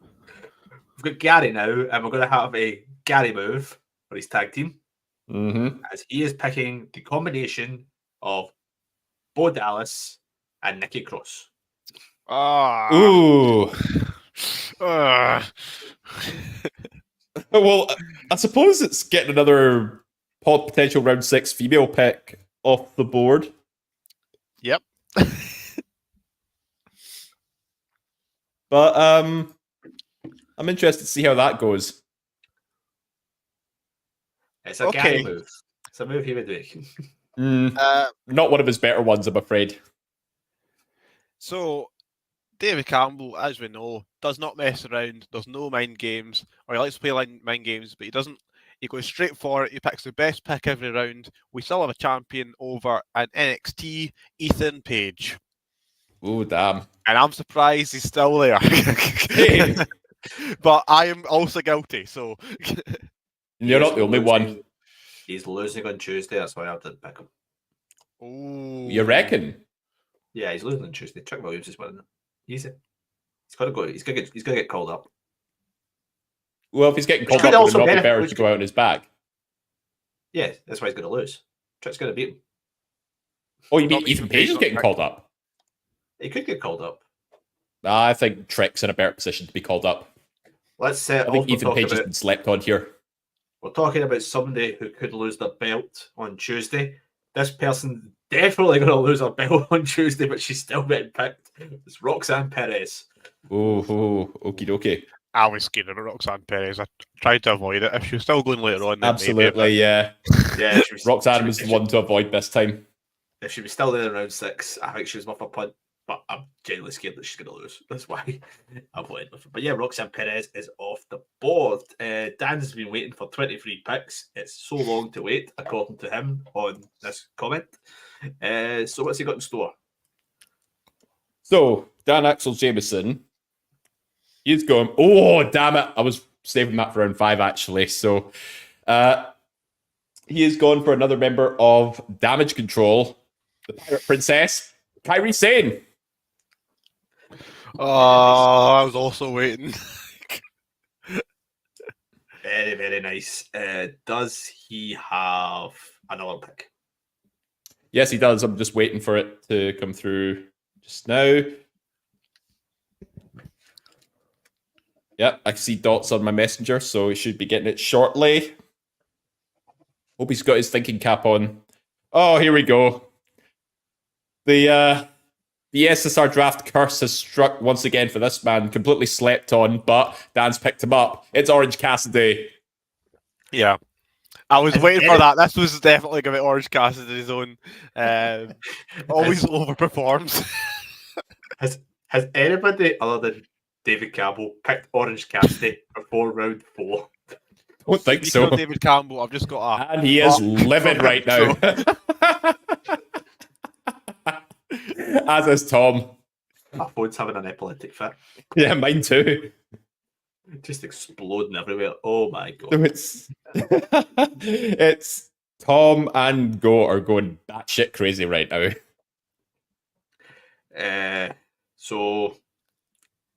We've got Gary now, and we're going to have a Gary move for his tag team. As he is picking the combination of Bo Dallas and Nikki Cross. Ooh. Well, I suppose it's getting another potential round 6 female pick off the board. Yep. But I'm interested to see how that goes. It's a Gary move. It's a move he would do. Not one of his better ones, I'm afraid. So, David Campbell, as we know, does not mess around. There's no mind games, or he likes to play mind games, but he doesn't. He goes straight for it. He picks the best pick every round. We still have a champion over at NXT, Ethan Page. Oh, damn. And I'm surprised he's still there. But I am also guilty, so... You're not the only one. He's losing on Tuesday, that's why I didn't pick him. Ooh. You reckon? Yeah, he's losing on Tuesday. Chuck Williams is winning. Easy. He's got to go. He's gonna get called up. Well, if he's getting called up, it would not be better to go out on his back. Yeah, that's why he's going to lose. Trick's going to beat him. Oh, you mean Ethan Page is getting called up? He could get called up. I think Trick's in a better position to be called up. I think Ethan Page has been slept on here. We're talking about somebody who could lose their belt on Tuesday. This person definitely going to lose her belt on Tuesday, but she's still getting picked. It's Roxanne Perez. Oh, okie dokie. I was scared of Roxanne Perez. I tried to avoid it. If she was still going later on, then absolutely, maybe, yeah. Yeah, Roxanne was the one to avoid this time. If she was still there in round 6, I think she was worth a punt. but I'm genuinely scared that she's going to lose. That's why I've went with her. But yeah, Roxanne Perez is off the board. Dan's been waiting for 23 picks. It's so long to wait, according to him on this comment. So what's he got in store? So, Dan Axel Jameson, he's going, oh, damn it. I was saving that for round 5, actually. So, he has gone for another member of Damage Control, the Pirate Princess, Kairi Sane. Oh, I was also waiting. Very, very nice. Does he have another pick? Yes, he does. I'm just waiting for it to come through just now. Yep, I can see dots on my messenger, so he should be getting it shortly. Hope he's got his thinking cap on. Oh, here we go. The ESSR draft curse has struck once again for this man. Completely slept on, but Dan's picked him up. It's Orange Cassidy. Yeah. I was waiting for that. This was definitely going to be Orange Cassidy's own. Always overperforms. Has anybody other than David Campbell picked Orange Cassidy before round 4? I don't think so. David Campbell, I've just got a... And he is livid right now. As is Tom. My phone's having an epileptic fit. Yeah, mine too. Just exploding everywhere. Oh my god. So it's Tom and Go are going batshit crazy right now. So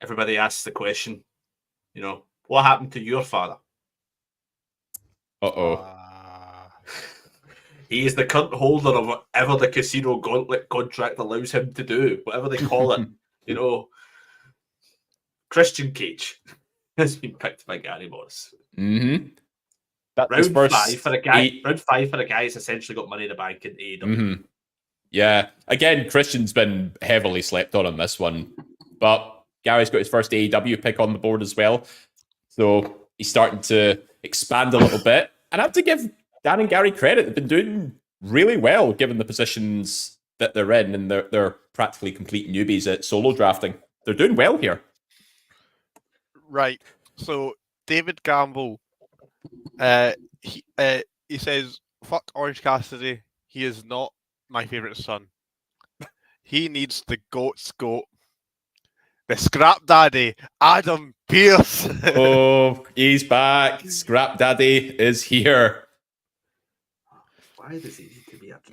everybody asks the question, what happened to your father? Uh-oh. He is the current holder of whatever the casino gauntlet contract allows him to do, whatever they call it. Christian Cage has been picked by Gary Morris. Mm-hmm. Round 5 for a guy. Round 5 for a guy who's essentially got money in the bank in AEW. Mm-hmm. Yeah. Again, Christian's been heavily slept on this one, but Gary's got his first AEW pick on the board as well, so he's starting to expand a little bit. And I have to give Dan and Gary credit; they've been doing really well given the positions that they're in, and they're practically complete newbies at solo drafting. They're doing well here. Right. So David Gamble, he says, "Fuck Orange Cassidy. He is not my favorite son. He needs the goat's goat, the scrap daddy, Adam Pearce." Oh, he's back. Scrap Daddy is here. Why does he need to be up?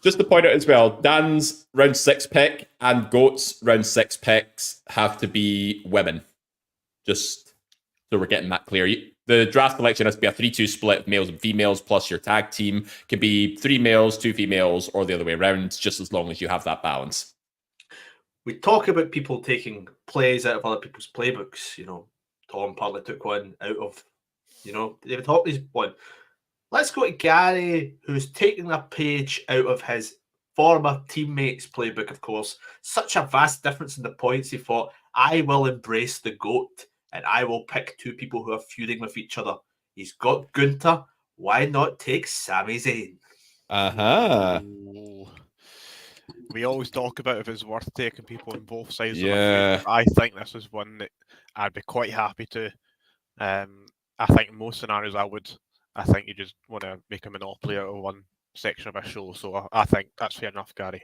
Just to point out as well, Dan's round 6 pick and Goat's round 6 picks have to be women. Just so we're getting that clear. The draft selection has to be a 3-2 split of males and females, plus your tag team can be 3 males, 2 females, or the other way around, just as long as you have that balance. We talk about people taking plays out of other people's playbooks. Tom partly took one out of, David Hockney's one. Let's go to Gary, who's taking a page out of his former teammate's playbook, of course. Such a vast difference in the points. He thought, I will embrace the GOAT, and I will pick 2 people who are feuding with each other. He's got Gunther. Why not take Sami Zayn? Uh-huh. We always talk about if it's worth taking people on both sides. Yeah. I think this is one that I'd be quite happy to. I think in most scenarios I would. I think you just want to make a monopoly out of one section of a show. So I think that's fair enough, Gary.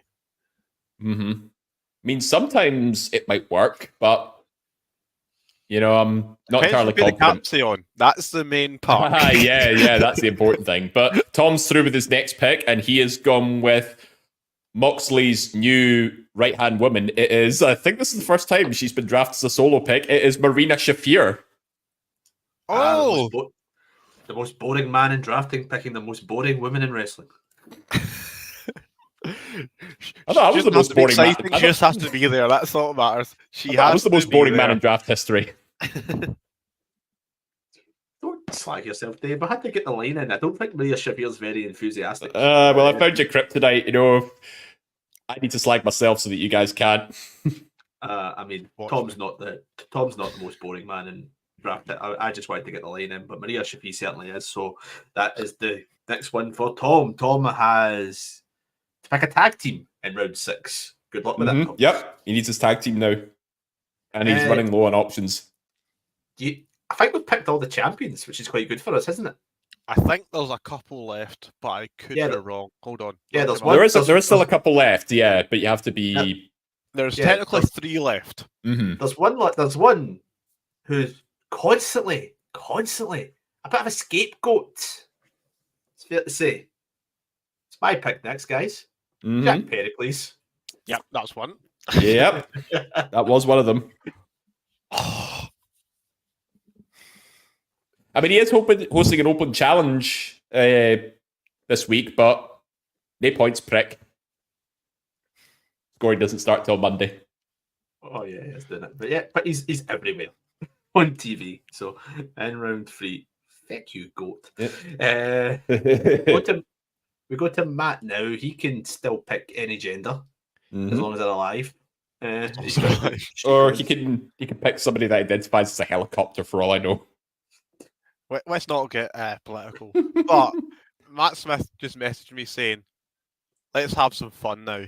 Mm-hmm. I mean, sometimes it might work, but I'm not entirely confident. On. That's the main part. yeah, that's the important thing. But Tom's through with his next pick, and he has gone with Moxley's new right-hand woman. It is, I think this is the first time she's been drafted as a solo pick. It is Marina Shafir. Oh! The most boring man in drafting, picking the most boring women in wrestling. I thought I was the most boring man. She just has to be there. That's all that matters. I was the most boring man in draft history. Don't slag yourself, Dave. I had to get the line in. I don't think Maria Shafir's very enthusiastic. Well, I found your kryptonite. I need to slag myself so that you guys can't. Tom's not the most boring man in draft. I just wanted to get the line in, but Maria Shafir certainly is. So that is the next one for Tom. Tom has to pick a tag team in round 6. Good luck with that. Yep, he needs his tag team now. And he's running low on options. I think we've picked all the champions, which is quite good for us, isn't it? I think there's a couple left, but I could be wrong. Hold on. Yeah, there is still a couple left, yeah, but you have to be... There's technically 3 left. Mm-hmm. There's one who's constantly a bit of a scapegoat. It's fair to say. It's my pick next, guys. Mm-hmm. Jack Pericles. Yep, that's one. Yep, that was one of them. I mean, he is hosting an open challenge this week, but no points, prick. Scoring doesn't start till Monday. Oh yeah, he's doing it. But he's everywhere on TV. So in round 3, feck you, goat. Yep. We go to Matt now. He can still pick any gender as long as they're alive. Or he can pick somebody that identifies as a helicopter for all I know. Let's not get political. But Matt Smith just messaged me saying, let's have some fun now.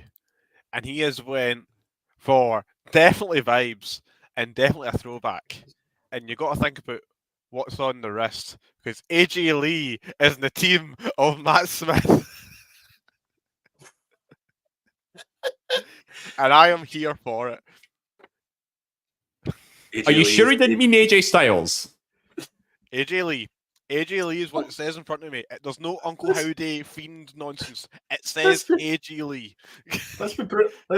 And he has went for definitely vibes and definitely a throwback. And you got to think about what's on the wrist, because AJ Lee is in the team of Matt Smith. And I am here for it. Are you sure he didn't mean AJ Styles? AJ Lee. AJ Lee is what it says in front of me. There's no Uncle Howdy Fiend nonsense. It says AJ Lee. Let's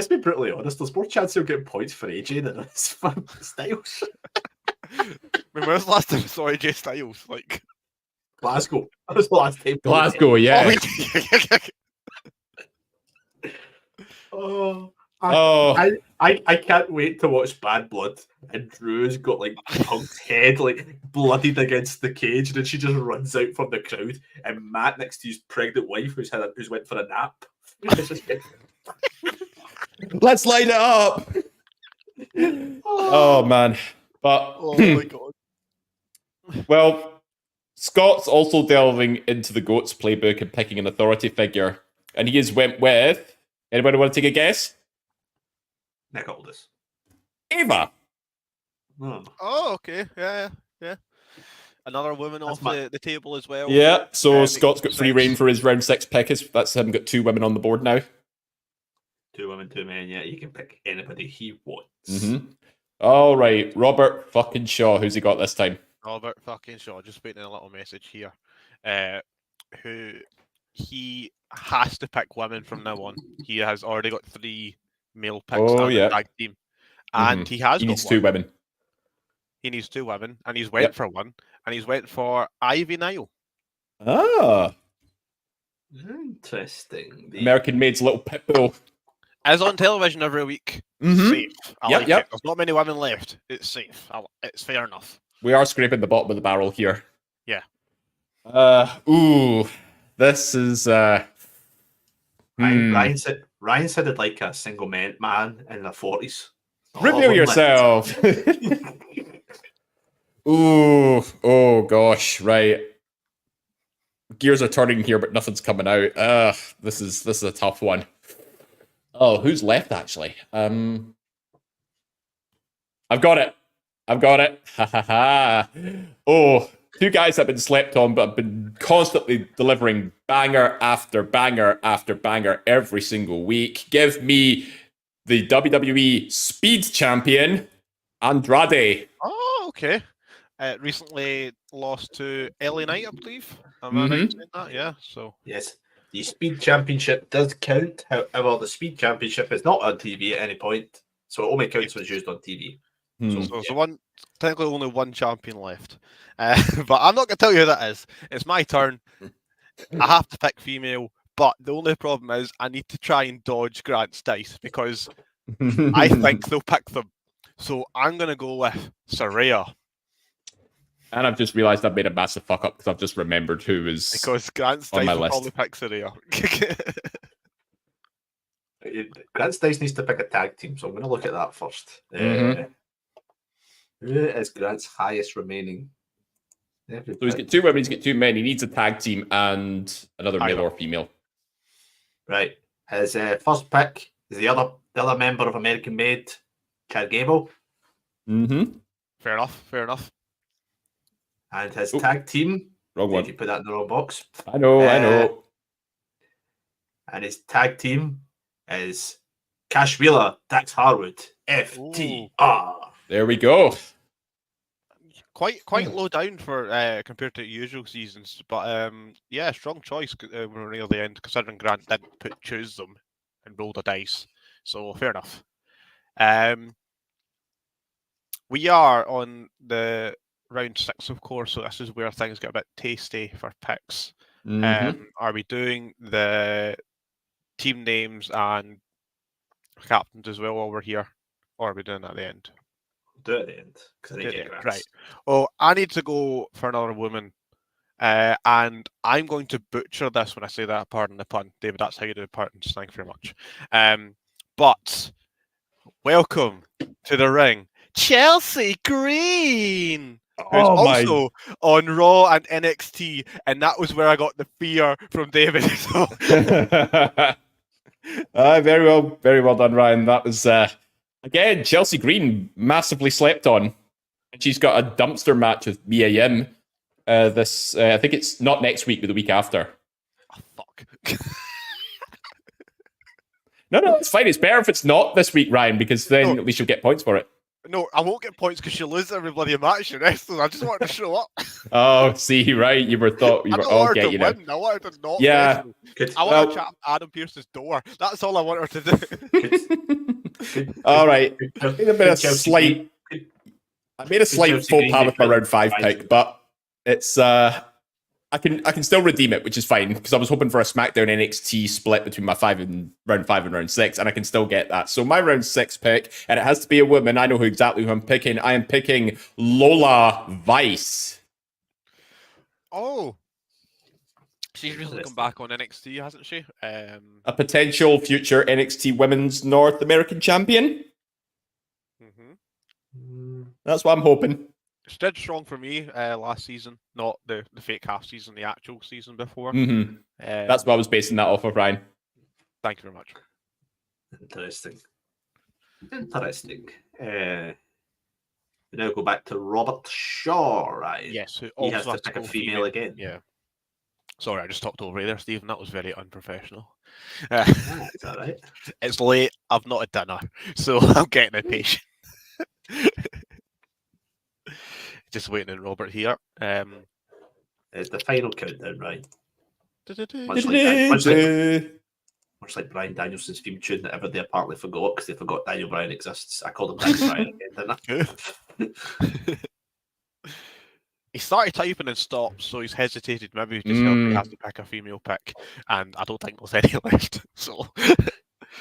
be brutally honest. There's more chance he'll get points for AJ than this for Styles. When was the last time I saw AJ Styles? Like Glasgow. That was the last time. Glasgow, yeah. I can't wait to watch Bad Blood, and Drew's got like Punk's head like bloodied against the cage, and then she just runs out from the crowd, and Matt next to his pregnant wife who's went for a nap. Let's light it up. Oh man. But oh my god. Well, Scott's also delving into the GOAT's playbook and picking an authority figure. And he has went with... Anybody want to take a guess? Nick Aldis. Ava. Oh, okay. Yeah. Another woman off the table as well. Yeah, so Scott's got free reign for his round 6 pick. That's him got 2 women on the board now. 2 women, 2 men. Yeah, you can pick anybody he wants. Mm-hmm. All right, Robert fucking Shaw. Who's he got this time? Robert fucking Shaw. Just waiting a little message here. Who he has to pick women from now on. He has already got 3 male picks on the tag team, and he needs 2 women. He needs 2 women, and he's went for one, and he's went for Ivy Nile. Ah, interesting. American Maid's little pit bull. As on television every week. Safe. I like it. There's not many women left. It's safe. It's fair enough. We are scraping the bottom of the barrel here. Yeah. This is Ryan said it'd like a single man in their 40s. Reveal yourself. Oh gosh, right. Gears are turning here, but nothing's coming out. This is a tough one. Oh, who's left actually? I've got it. Ha ha ha. Oh, 2 guys have been slept on, but have been constantly delivering banger after banger after banger every single week. Give me the WWE Speed Champion, Andrade. Oh, okay. Recently lost to LA Knight, I believe. Am I right in saying that? Yeah. So yes, the Speed Championship does count. However, the Speed Championship is not on TV at any point, so it only counts when it's used on TV. So technically only 1 champion left. But I'm not going to tell you who that is. It's my turn. I have to pick female, but the only problem is I need to try and dodge Grant's dice because I think they'll pick them. So I'm going to go with Saraya. And I've just realised I've made a massive fuck up because I've just remembered who is because Grant's on dice my will list. probably pick Saraya. Grant's dice needs to pick a tag team, so I'm going to look at that first. Who is Grant's highest remaining? So he's got 2 women, he's got 2 men. He needs a tag team and another male or female. Right. His first pick is the other member of American Made, Chad Gable. Mm-hmm. Fair enough. And his tag team. Wrong Did one. you put that in the wrong box? I know. And his tag team is Cash Wheeler, Dax Harwood, FTR. There we go. Quite low down for compared to usual seasons, but yeah, strong choice when we're near the end, considering Grant didn't choose them and rolled a dice, so fair enough. We are on the round 6, of course, so this is where things get a bit tasty for picks. Mm-hmm. Are we doing the team names and captains as well while we're here, or are we doing that at the end? Do it at the end, because I need to get Grant's. Right. Oh, I need to go for another woman. And I'm going to butcher this when I say that, pardon the pun. David, that's how you do pardons. Thank you very much. But welcome to the ring, Chelsea Green, who's also on Raw and NXT, and that was where I got the fear from David. So. Very well done, Ryan. That was again Chelsea Green, massively slept on. She's got a dumpster match with Mia Yim. This I think it's not next week, but the week after. Oh, fuck. No, it's fine. It's better if it's not this week, Ryan, because then at least you'll get points for it. No, I won't get points because she'll lose every bloody match. I just wanted to show up. Oh, see, right? You were thought you were all get you know. I wanted to not. Yeah. I want to chat Adam Pearce's door. That's all I want her to do. All right. I made a slight faux pas with my round 5 pick, but it's I can still redeem it, which is fine, because I was hoping for a SmackDown NXT split between my round 5 and round 6, and I can still get that. So my round 6 pick, and it has to be a woman. I know exactly who I'm picking. I am picking Lola Vice. Oh. She's recently come back on NXT, hasn't she? A potential future NXT Women's North American Champion. Mm-hmm. That's what I'm hoping. She did strong for me last season, not the fake half season, the actual season before. Mm-hmm. That's what I was basing that off of, Ryan. Thank you very much. Interesting. We now go back to Robert Shaw, right? Yes, who He also has to pick a female again. Yeah. Sorry, I just talked over you there, Stephen. That was very unprofessional. Is that right? It's late. I've not had dinner, so I'm getting impatient. Just waiting on Robert here. It's the final countdown, right? Much like Brian Danielson's theme tune that they apparently forgot because they forgot Daniel Bryan exists. I called him Daniel Bryan again, didn't I? He started typing and stopped, so he's hesitated. Maybe he just he has to pick a female pick, and I don't think there's any left. So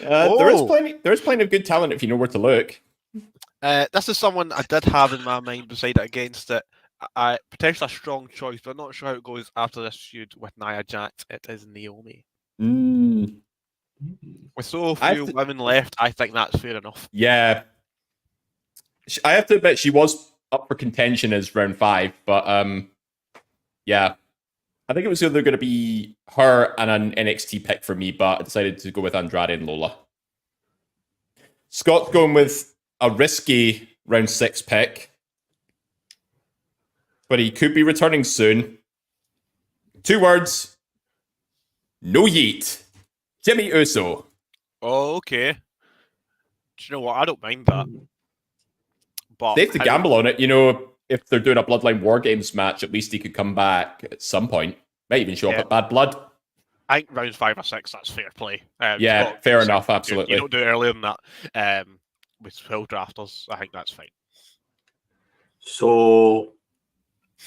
there is plenty of good talent if you know where to look. This is someone I did have in my mind beside it against it. Potentially a strong choice, but I'm not sure how it goes after this feud with Nia Jax. It is Naomi. With so few women left, I think that's fair enough. Yeah. I have to admit she was up for contention as round 5, but yeah. I think it was either going to be her and an NXT pick for me, but I decided to go with Andrade and Lola. Scott's going with a risky round 6 pick, but he could be returning soon. 2 words. No yeet. Jimmy Uso. Oh, okay. Do you know what? I don't mind that. But they have to gamble on it. You know, if they're doing a Bloodline War Games match, at least he could come back at some point. Might even show up at Bad Blood. I think rounds 5 or 6, that's fair play. Fair enough, absolutely. You don't do it earlier than that. With 12 drafters, I think that's fine. So,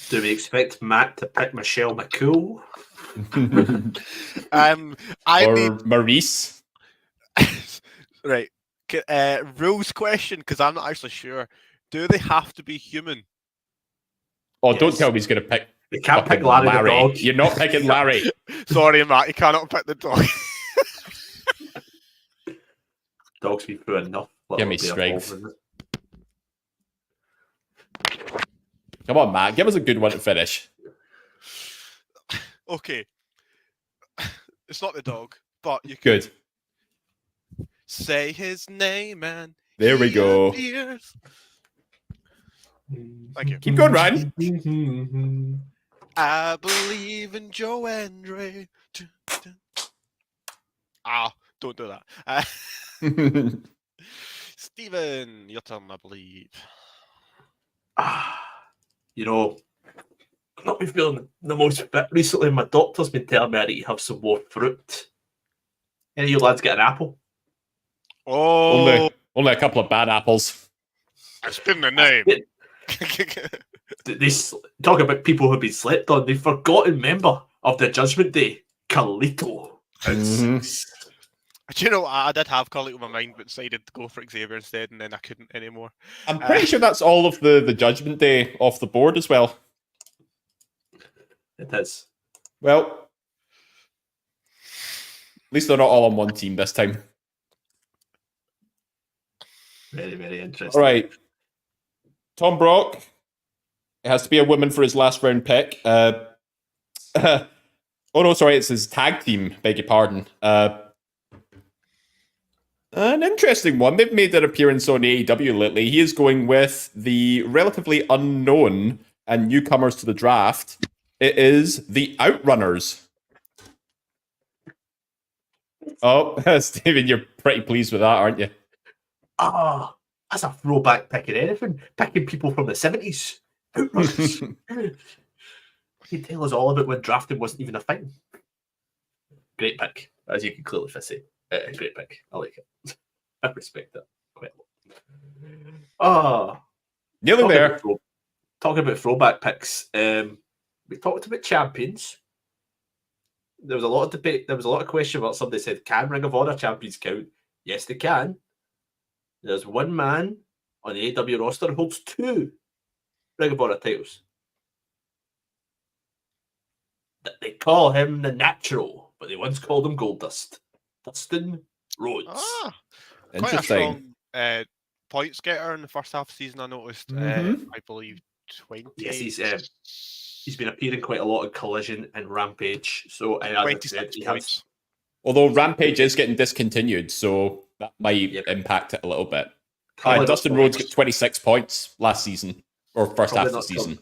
do we expect Matt to pick Michelle McCool? Maurice? Right. Rules question, because I'm not actually sure. Do they have to be human? Oh, yes. Don't tell me he's going to pick. You can't pick Larry the dog. You're not picking Larry. Sorry, Matt. You cannot pick the dog. Dogs be through enough. Give me strength. Come on, Matt. Give us a good one to finish. Okay. It's not the dog, but you could. Good. say his name and There we he go. appears. Thank you. Keep going, Ryan. I believe in Joe Andre. Don't do that. Stephen, your turn, I believe. You know, I've not been feeling the most fit recently. My doctor's been telling me I need to have some more fruit. Any of you lads get an apple? Oh, Only a couple of bad apples. it's been the name. They talk about people who've been slept on. The forgotten member of the Judgment Day, Carlito. Do you know, I did have Carlito on my mind, but decided to go for Xavier instead, and then I couldn't anymore. I'm pretty sure that's all of the Judgment Day off the board as well. It is. Well, at least they're not all on one team this time. Very, very interesting. All right. Tom Brock. It has to be a woman for his last round pick. Oh, no, sorry. It's his tag team. Beg your pardon. An interesting one. They've made an appearance on AEW lately. He is going with the relatively unknown and newcomers to the draft. It is the Outrunners. Oh, Stephen, you're pretty pleased with that, aren't you? That's a throwback picking anything. Picking people from the 70s. Outrunners. You tell us all about when drafting wasn't even a thing. Great pick, as you can clearly see. Great pick. I like it. I respect that quite a lot. Nearly there. Talking about throwback picks, we talked about champions. There was a lot of debate. There was a lot of question about somebody said, can Ring of Honor champions count? Yes, they can. There's one man on the AEW roster who holds 2 Ring of Honor titles. They call him the Natural, but they once called him Goldust. Dustin Rhodes. Quite a strong points getter in the first half of the season, I noticed. I believe 20. Yes, he's been appearing quite a lot in Collision and Rampage. So, as I said, he has. Although Rampage is getting discontinued, so that might impact it a little bit. Dustin Rhodes got 26 points last season, or first half of the season.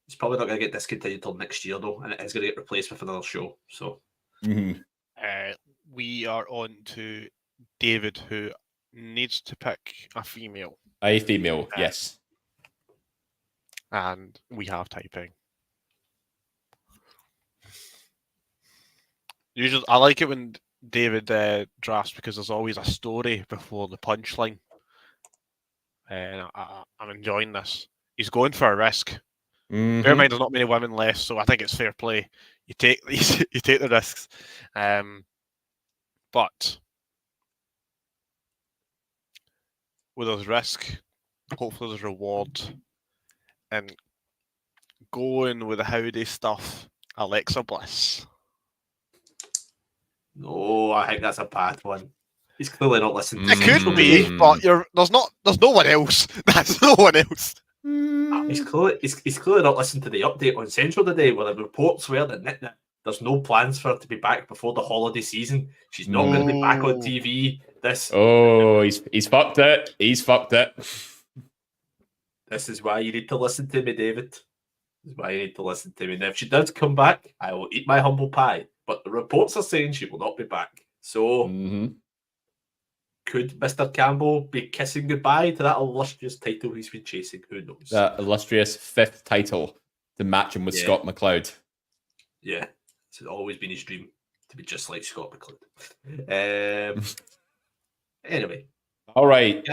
He's probably not going to get discontinued until next year, though, and it is going to get replaced with another show. So, we are on to David, who needs to pick a female. A female, yes. And we have typing. Usually, I like it when David drafts because there's always a story before the punchline. And I'm enjoying this. He's going for a risk. Bear in mind, there's not many women left, so I think it's fair play. You take the risks. But with those risk, hopefully there's reward. And going with the howdy stuff, Alexa Bliss. No, I think that's a bad one. He's clearly not listening. It could be, but there's no one else. That's no one else. He's clearly not listening to the update on Central today, where the reports were that there's no plans for her to be back before the holiday season. She's not going to be back on TV. He's fucked it. He's fucked it. This is why you need to listen to me, David. This is why you need to listen to me. Now, if she does come back, I will eat my humble pie. But the reports are saying she will not be back. So, could Mr. Campbell be kissing goodbye to that illustrious title he's been chasing? Who knows? That illustrious 5th title to match him with Scott McLeod. Yeah, it's always been his dream to be just like Scott McLeod. Anyway. All right.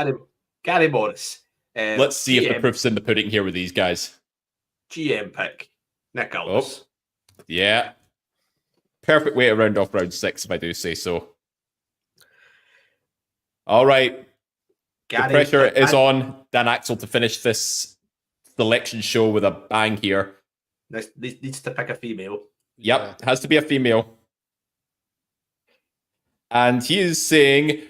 Gary Morris. Let's see if the proof's in the pudding here with these guys. GM pick. Nick Aldis. Yeah. Perfect way to round off round 6, if I do say so. All right. The pressure is on Dan Axel to finish this selection show with a bang here. Needs to pick a female. Yep, has to be a female. And he is saying,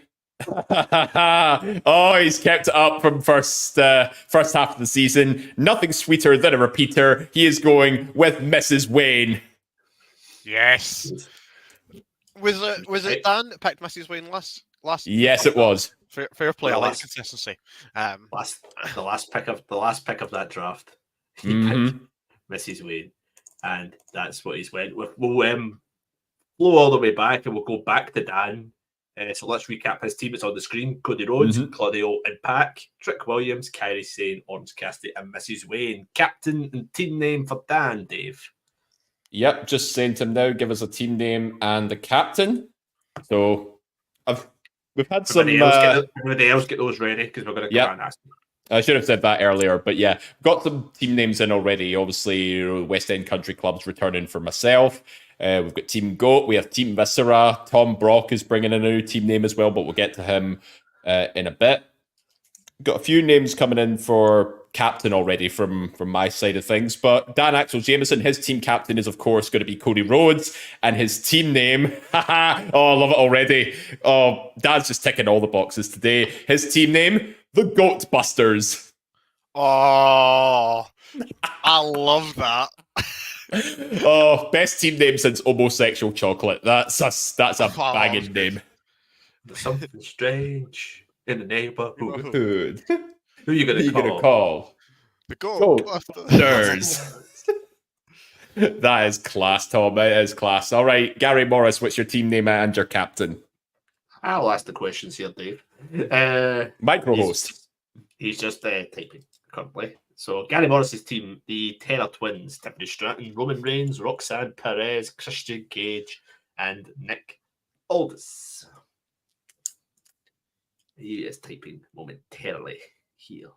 he's kept it up from first half of the season. Nothing sweeter than a repeater. He is going with Mrs. Wayne. Yes. Was it Dan that picked Mrs. Wayne last Yes, it was. Fair play. I like Last- consistency. The last pick of that draft, he Mhm. picked Mrs. Wayne, and that's what he's went with. We'll flow all the way back, and we'll go back to Dan. So let's recap his team. It's on the screen: Cody Rhodes, Mhm. Claudio and Pack, Trick Williams, Kyrie Sane, Orange Cassidy, and Mrs. Wayne. Captain and team name for Dan, Dave. Yep, just saying to him now, give us a team name and the captain. So we've had some. Everybody else get those ready because we're going to come Yep. and ask. I should have said that earlier, but yeah, got some team names in already. Obviously, West End Country Club's returning for myself. We've got Team Goat. We have Team Viscera. Tom Brock is bringing a new team name as well, but we'll get to him in a bit. Got a few names coming in for captain already from my side of things, but Dan Axel Jameson, his team captain is of course going to be Cody Rhodes, and his team name, oh, I love it already. Oh, Dan's just ticking all the boxes today. His team name, the Goat Busters. Oh, I love that. Oh, best team name since Homosexual Chocolate. That's a banging name. There's something strange in the neighborhood. Dude. Who are you going Who to you gonna call? call? The Goat Busters. Busters. That is class, Tom. It is class. All right, Gary Morris, what's your team name and your captain? I'll ask the questions here, Dave. Micro host. He's just typing currently. So Gary Morris's team, the Terror Twins, Tiffany Stratton, Roman Reigns, Roxanne Perez, Christian Cage, and Nick Aldis. He is typing momentarily here.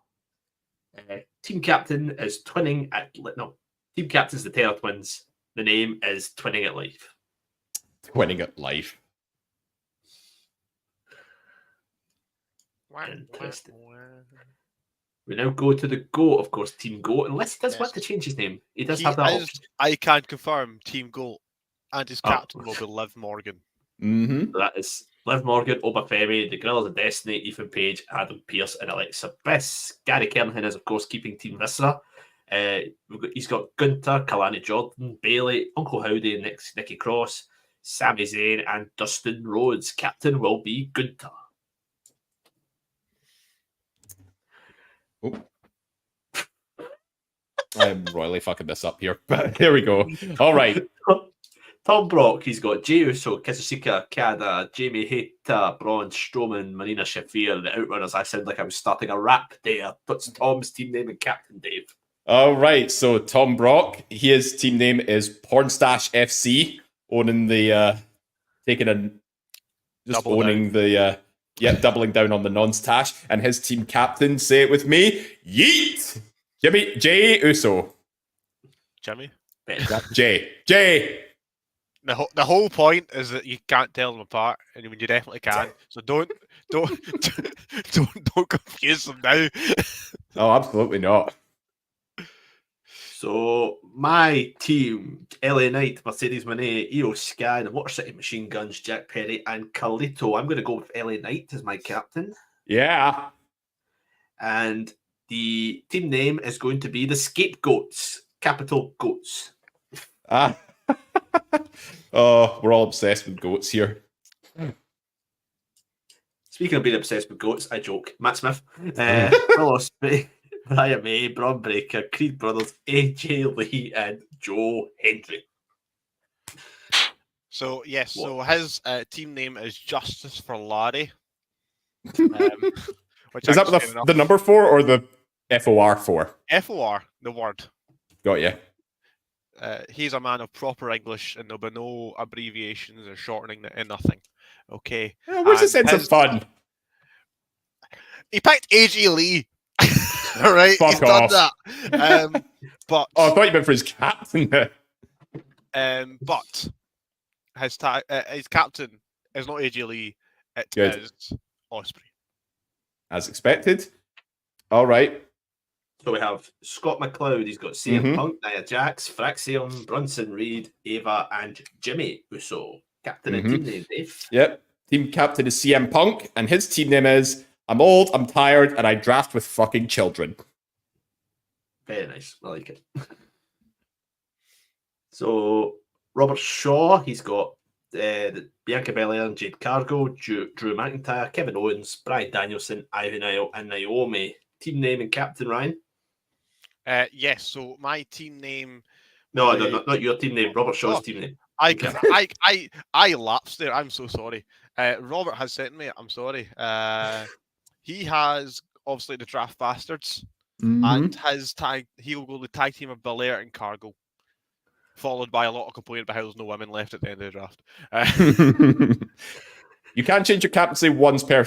Team captain is Twinning at Team captain's the Terror Twins. The name is Twinning at Life. Twinning at Life. Interesting. We now go to the GOAT, of course, Team GOAT, unless he does want to change his name. He does have that option. I can confirm Team GOAT, and his captain will be Liv Morgan. Mm-hmm. So that is Liv Morgan, Obafemi, the Gorillas of Destiny, Ethan Page, Adam Pearce, and Alexa Bliss. Gary Kernahan is, of course, keeping Team Viscera. He's got Gunter, Kalani Jordan, Bailey, Uncle Howdy, and Nikki Cross, Sami Zayn, and Dustin Rhodes. Captain will be Gunter. Oh. I'm royally fucking this up here, but here we go. All right. Tom Brock, he's got Jey Uso, Kazuchika Okada, Jamie Hayter, Braun Strowman, Marina Shafir, the Outrunners. I sound like I was starting a rap there. What's Tom's team name and captain, Dave? All right. So Tom Brock, his team name is Pornstash FC, owning the doubling down on the non-stash, and his team captain, say it with me, Yeet! Jey Uso. Jimmy? Jay. The whole point is that you can't tell them apart, and you definitely can. So don't confuse them now. Oh, absolutely not. So my team, LA Knight, Mercedes Moné, Io Sky, the Motor City Machine Guns, Jack Perry, and Carlito. I'm going to go with LA Knight as my captain. Yeah. And the team name is going to be the Scapegoats, capital Goats. Oh, we're all obsessed with goats here. Speaking of being obsessed with goats, I joke. Matt Smith, Will Ospreay, Brian May, Braun Breaker, Creed Brothers, AJ Lee, and Joe Hendry. So yes, so his team name is Justice for Larry. Which is that the number 4 or the FOR 4? FOR, the word. Got you. He's a man of proper English, and there'll be no abbreviations or shortening and nothing. Okay. Where's the sense of fun? He picked AJ Lee. All right, Fuck he's off. done that. But I thought you meant for his captain. But his captain is not AJ Lee. It is Ospreay. As expected. All right. So we have Scott McLeod. He's got CM Punk, Nia Jax, Fraxium, Bronson Reed, Ava, and Jimmy Uso. Captain and team name, Dave. Yep. Team captain is CM Punk, and his team name is I'm old, I'm tired, and I draft with fucking children. Very nice. I like it. So Robert Shaw, he's got Bianca Belair and Jade Cargill, Drew McIntyre, Kevin Owens, Bryan Danielson, Ivy Nile, and Naomi. Team name and captain, Ryan? Yes, so my team name... No, not your team name. Robert Shaw's team name. I lapsed there. I'm so sorry. Robert has sent me. I'm sorry. He has obviously the Draft Bastards, and he'll go the tag team of Belair and Cargill, followed by a lot of complaint about how there's no women left at the end of the draft. You can change your captaincy once per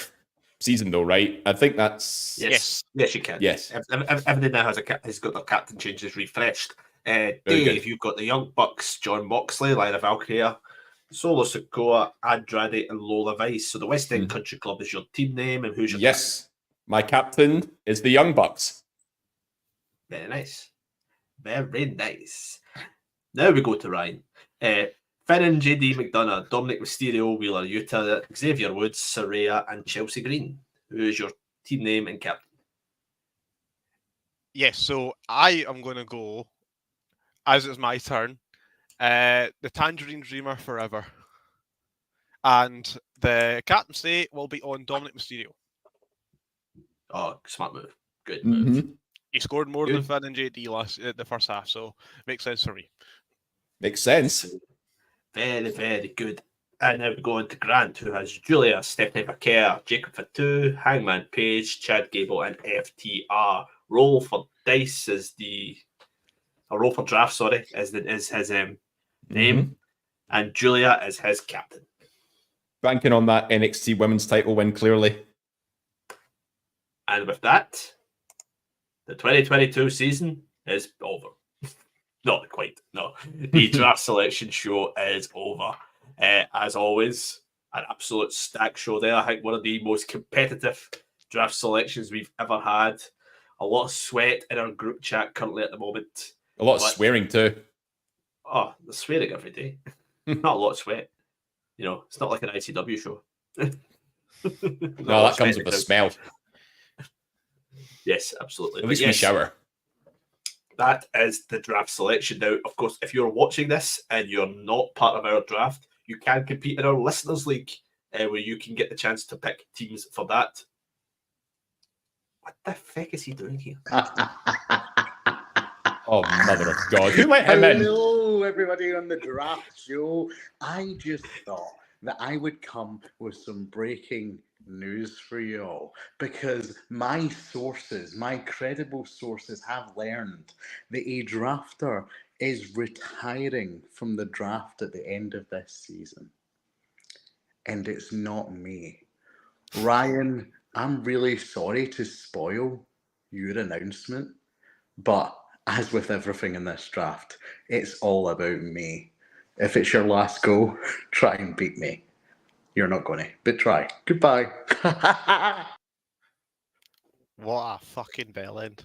season, though, right? I think that's yes, you can. Yes, everything now has got their captain changes refreshed. Very Dave, good. you've got the Young Bucks, John Moxley, Lyra Valkyria, Solo Sikoa, Andrade, and Lola Vice. So the West End Country Club is your team name, and who's your Yes, my captain is the Young Bucks. Very nice. Very nice. Now we go to Ryan. Finn and JD McDonough, Dominic Mysterio, Wheeler Yuta, Xavier Woods, Saraya, and Chelsea Green. Who is your team name and captain? Yes, so I am going to go, as it's my turn, the Tangerine Dreamer forever. And the captaincy will be on Dominic Mysterio. Oh, smart move. Good move. He scored more than Finn and JD the first half, so makes sense for me. Makes sense. Very, very good. And now we go on to Grant, who has Julia, Stephanie Paquer, Jacob Fatu, Hangman Page, Chad Gable, and FTR. Roll for dice is roll for draft, sorry, is his name. And Julia is his captain. Banking on that NXT Women's title win, clearly. And with that, the 2022 season is over. Not quite, no. The draft selection show is over. As always, an absolute stack show there. I think one of the most competitive draft selections we've ever had. A lot of sweat in our group chat currently at the moment. A lot of swearing too. Oh, the swearing every day. Not a lot of sweat. You know, it's not like an ICW show. No, that comes with a smell. Yes, absolutely. At least we shower. That is the draft selection. Now, of course, if you're watching this and you're not part of our draft, you can compete in our Listeners League, where you can get the chance to pick teams for that. What the feck is he doing here? Oh, mother of God. Who let him in? Hello, everybody on the draft show. I just thought that I would come with some breaking news for you all, because my sources, my credible sources, have learned that a drafter is retiring from the draft at the end of this season. And it's not me. Ryan, I'm really sorry to spoil your announcement, but as with everything in this draft, it's all about me. If it's your last go, try and beat me. You're not going to, but try. Goodbye. What a fucking bell end.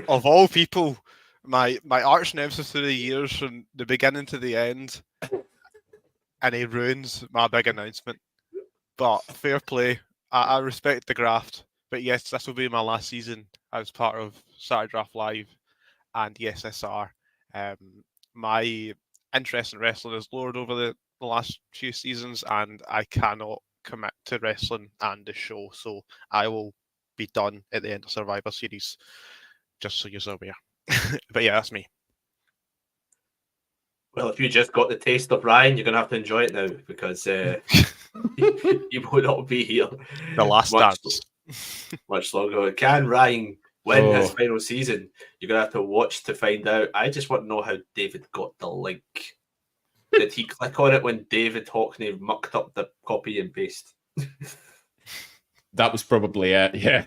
Of all people, my arch nemesis through the years from the beginning to the end, and he ruins my big announcement. But fair play. I respect the graft. But yes, this will be my last season as part of Saturday Draft Live and the ESSR. My interest in wrestling has lowered over the last few seasons, and I cannot commit to wrestling and the show, so I will be done at the end of Survivor Series, just so you're aware. But yeah, that's me. Well, if you just got the taste of Ryan, you're going to have to enjoy it now, because you will not be here The last dance. Much longer. Can Ryan win his final season? You're going to have to watch to find out. I just want to know how David got the link. Did he click on it when David Hockney mucked up the copy and paste? That was probably it, yeah.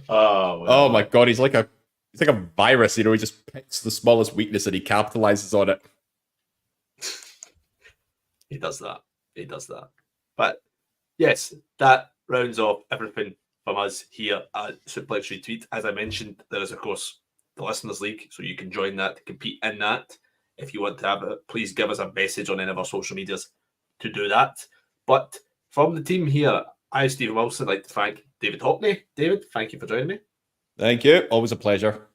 Oh my God, he's like a virus, you know, he just picks the smallest weakness and he capitalizes on it. He does that. But yes, that rounds off everything from us here at Suplex Retweet. As I mentioned, there is, of course, the Listeners League, so you can join that to compete in that. If you want to have it, please give us a message on any of our social medias to do that. But from the team here, I, Stephen Wilson, like to thank David Hockney. David, thank you for joining me. Thank you. Always a pleasure.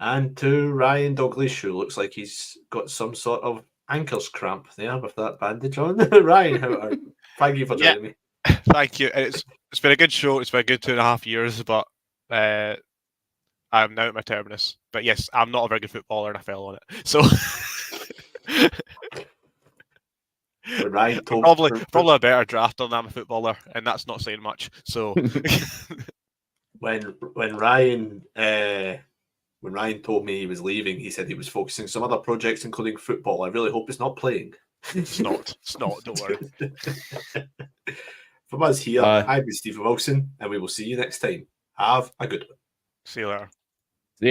And to Ryan Douglas, who looks like he's got some sort of ankles cramp there with that bandage on. Ryan, how are you? Thank you for Yeah. joining me. Thank you. It's been a good show. It's been a good 2.5 years, but I'm now at my terminus. But yes, I'm not a very good footballer, and I fell on it. So When Ryan told probably a better drafter than I'm a footballer, and that's not saying much. So when Ryan told me he was leaving, he said he was focusing on some other projects, including football. I really hope it's not playing. it's not. Don't worry. From us here, I've been Stephen Wilson, and we will see you next time. Have a good one. See you later.